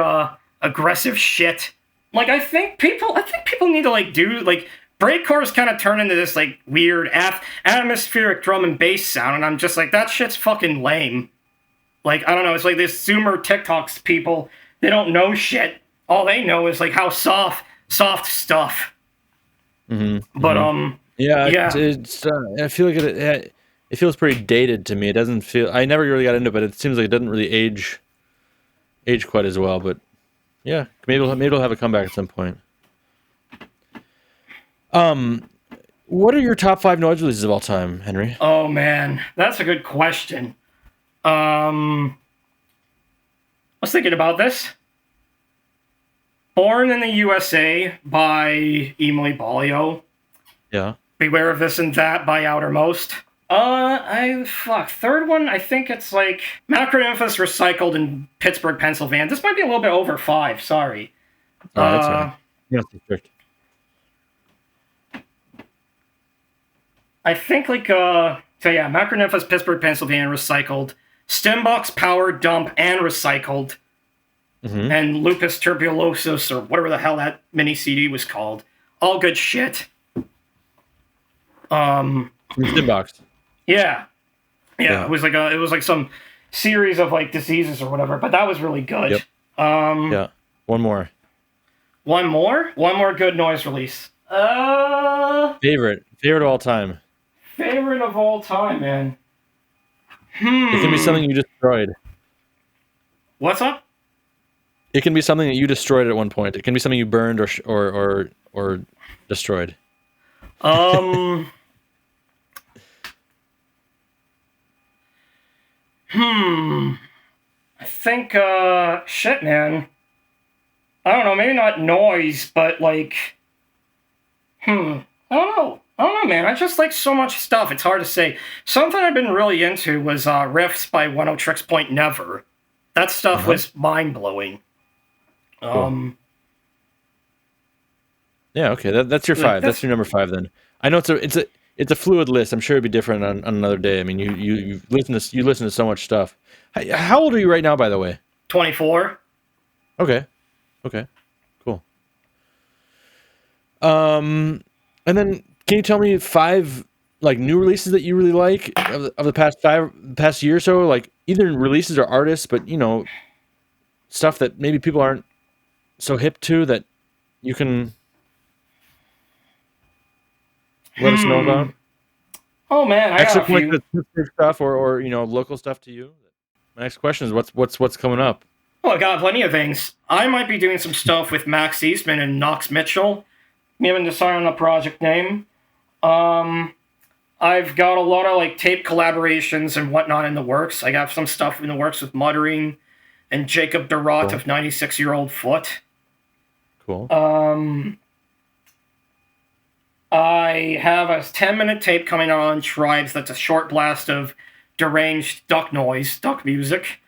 aggressive shit. Like I think people need to like do like. Breakcores kind of turn into this like weird atmospheric drum and bass sound, and I'm just like, that shit's fucking lame. Like, I don't know, it's like this Zoomer TikToks people, they don't know shit. All they know is like how soft stuff. But it's I feel like it feels pretty dated to me. It doesn't feel. I never really got into it, but it seems like it doesn't really age quite as well. But yeah, maybe it'll have a comeback at some point. What are your top 5 noise releases of all time, Henry? Oh man, that's a good question. I was thinking about this. Born in the USA by EMIL BEAULIAU. Yeah. Beware of This and That by Outermost. Third one, I think it's like Macronymphus Recycled in Pittsburgh, Pennsylvania. This might be a little bit over 5, sorry. That's all right. Yeah, strict. I think Macronymphus, Pittsburgh, Pennsylvania, Recycled, Stembox, Power, Dump, and Recycled, and Lupus Tuberculosis, or whatever the hell that mini CD was called. All good shit. Stembox. Yeah. It was like some series of like diseases or whatever, but that was really good. Yep. Yeah. One more good noise release. Favorite of all time. Favorite of all time, man. It can be something you destroyed. What's up? It can be something that you destroyed at one point. It can be something you burned or destroyed. I think shit, man. I don't know, maybe not noise, but like I don't know, man. I just like so much stuff. It's hard to say. Something I've been really into was riffs by One O Tricks Point Never. That stuff was mind-blowing. Cool. Yeah, okay. That's your 5. That's your number 5 then. I know it's a fluid list. I'm sure it'd be different on another day. I mean, you listen to so much stuff. How old are you right now, by the way? 24. Okay. Cool. And then can you tell me 5 like new releases that you really like of the past year or so? Like either releases or artists, but you know, stuff that maybe people aren't so hip to that you can let us know about. Oh man, I got a few stuff or you know local stuff to you. My next question is what's coming up? Oh, I got plenty of things. I might be doing some stuff with Max Eastman and Knox Mitchell. We haven't decided on the project name. I've got a lot of like tape collaborations and whatnot in the works. I got some stuff in the works with Muttering and Jacob Durant of 96-Year-Old Foot. Cool. I have a 10-minute tape coming out on Tribes that's a short blast of deranged duck music.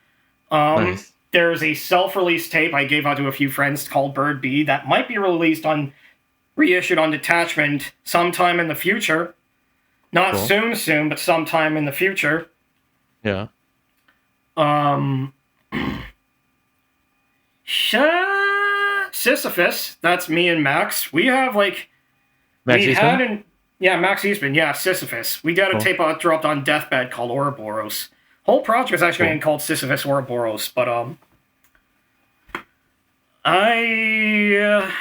Nice. There's a self-release tape I gave out to a few friends called Bird Bee that might be reissued on Detachment sometime in the future. Not soon, but sometime in the future. Yeah. Sisyphus, that's me and Max. We have like Max Eastman? Max Eastman, yeah, Sisyphus. We got a tape dropped on Deathbed called Ouroboros. Whole project is actually being called Sisyphus Ouroboros, but I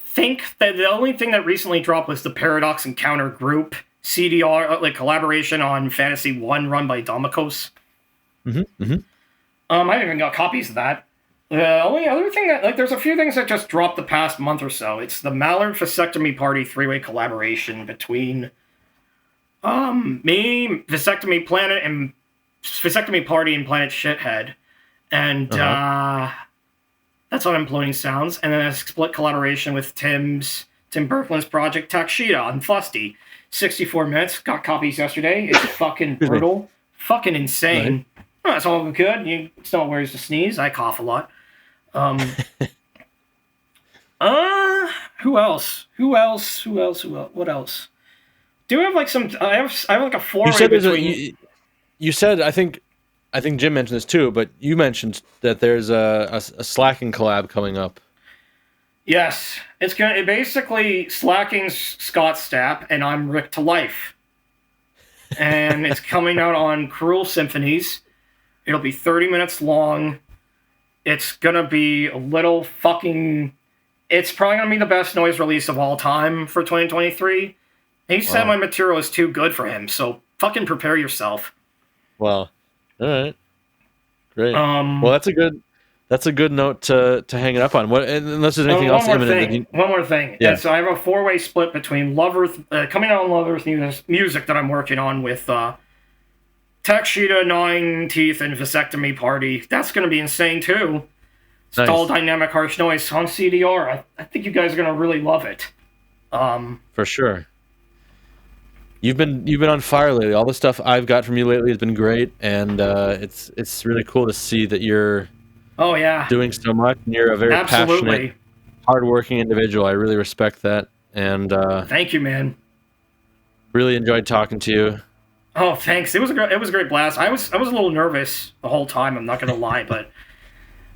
think that the only thing that recently dropped was the Paradox Encounter group CDR, like collaboration on Fantasy 1 run by Domikos. I haven't even got copies of that. The only other thing that, like, there's a few things that just dropped the past month or so. It's the Mallard Vasectomy Party 3-way collaboration between me, Vasectomy Planet, and Vasectomy Party and Planet Shithead. And that's what Imploding Sounds. And then a split collaboration with Tim Berklin's project Takshita on Fusty. 64 minutes. Got copies yesterday. It's fucking brutal. Fucking insane. Right. Oh, that's all good. It's not ways to sneeze. I cough a lot. Who else? What else? Do we have like some? I have like a four-way between. You said I think Jim mentioned this too, but you mentioned that there's a Slacking collab coming up. Yes, it's basically Slacking's Scott Stapp and I'm Rick to Life, and it's coming out on Cruel Symphonies. It'll be 30 minutes long. It's gonna be a little fucking. It's probably gonna be the best noise release of all time for 2023. He said my material is too good for him, so fucking prepare yourself. Well, all right, great. Well, that's a good note to hang it up on. What, unless there's anything else imminent. One more thing. Yeah. So I have a 4-way split between Love Earth, coming out on Love Earth music that I'm working on with Takshita, Gnawing Teeth, and Vasectomy Party. That's going to be insane too. It's all dynamic harsh noise on CDR. I think you guys are going to really love it. For sure. You've been on fire lately. All the stuff I've got from you lately has been great, and it's really cool to see that you're doing so much, and you're a very passionate, hardworking individual. I really respect that, and thank you, man. Really enjoyed talking to you. Oh, thanks. It was a great blast. I was a little nervous the whole time. I'm not gonna lie, but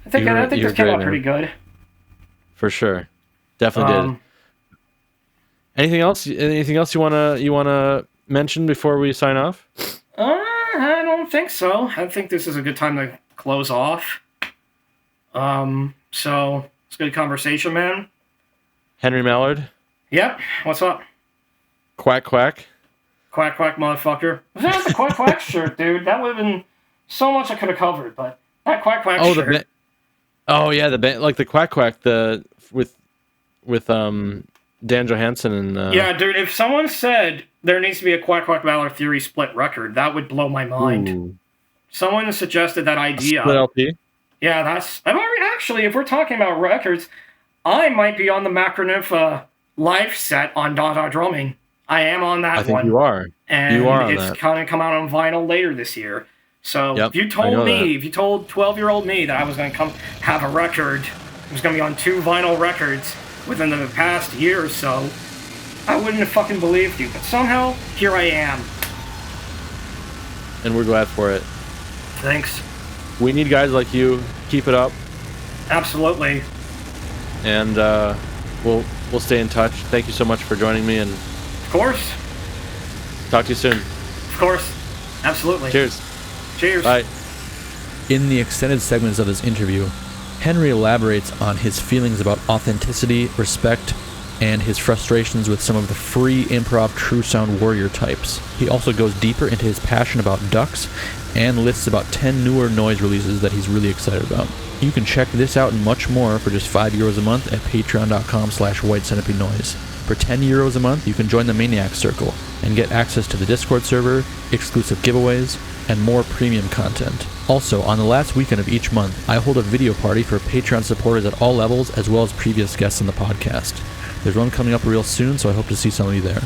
I think this came out pretty good. For sure, definitely did. Anything else you wanna mention before we sign off? I don't think so. I think this is a good time to close off. So it's a good conversation, man. Henry Mallard. Yep. What's up? Quack quack. Quack quack, motherfucker. If that was the quack quack shirt, dude, that would have been so much I could have covered. But that quack quack shirt. The band, like the quack quack, with Dan Johansson and yeah, dude. If someone said there needs to be a Quack Quack Mallard Theory split record, that would blow my mind. Ooh. Someone suggested that idea. A split LP. Yeah, that's. Actually, if we're talking about records, I might be on the Macronympha live set on Dada Drumming. I am on that one. I think you are. And you are on it's going to come out on vinyl later this year. So if you told 12-year-old me that I was going to come have a record, it was going to be on 2 vinyl records within the past year or so, I wouldn't have fucking believed you. But somehow, here I am. And we're glad for it. Thanks. We need guys like you. Keep it up. Absolutely. And we'll stay in touch. Thank you so much for joining me. And of course. Talk to you soon. Of course. Absolutely. Cheers. Cheers. Bye. In the extended segments of this interview, Henry elaborates on his feelings about authenticity, respect, and his frustrations with some of the free improv true sound warrior types. He also goes deeper into his passion about ducks and lists about 10 newer noise releases that he's really excited about. You can check this out and much more for just €5 a month at patreon.com/whitecentipedeNoise. For €10 a month, you can join the Maniac Circle and get access to the Discord server, exclusive giveaways, and more premium content. Also, on the last weekend of each month, I hold a video party for Patreon supporters at all levels, as well as previous guests on the podcast. There's one coming up real soon, so I hope to see some of you there.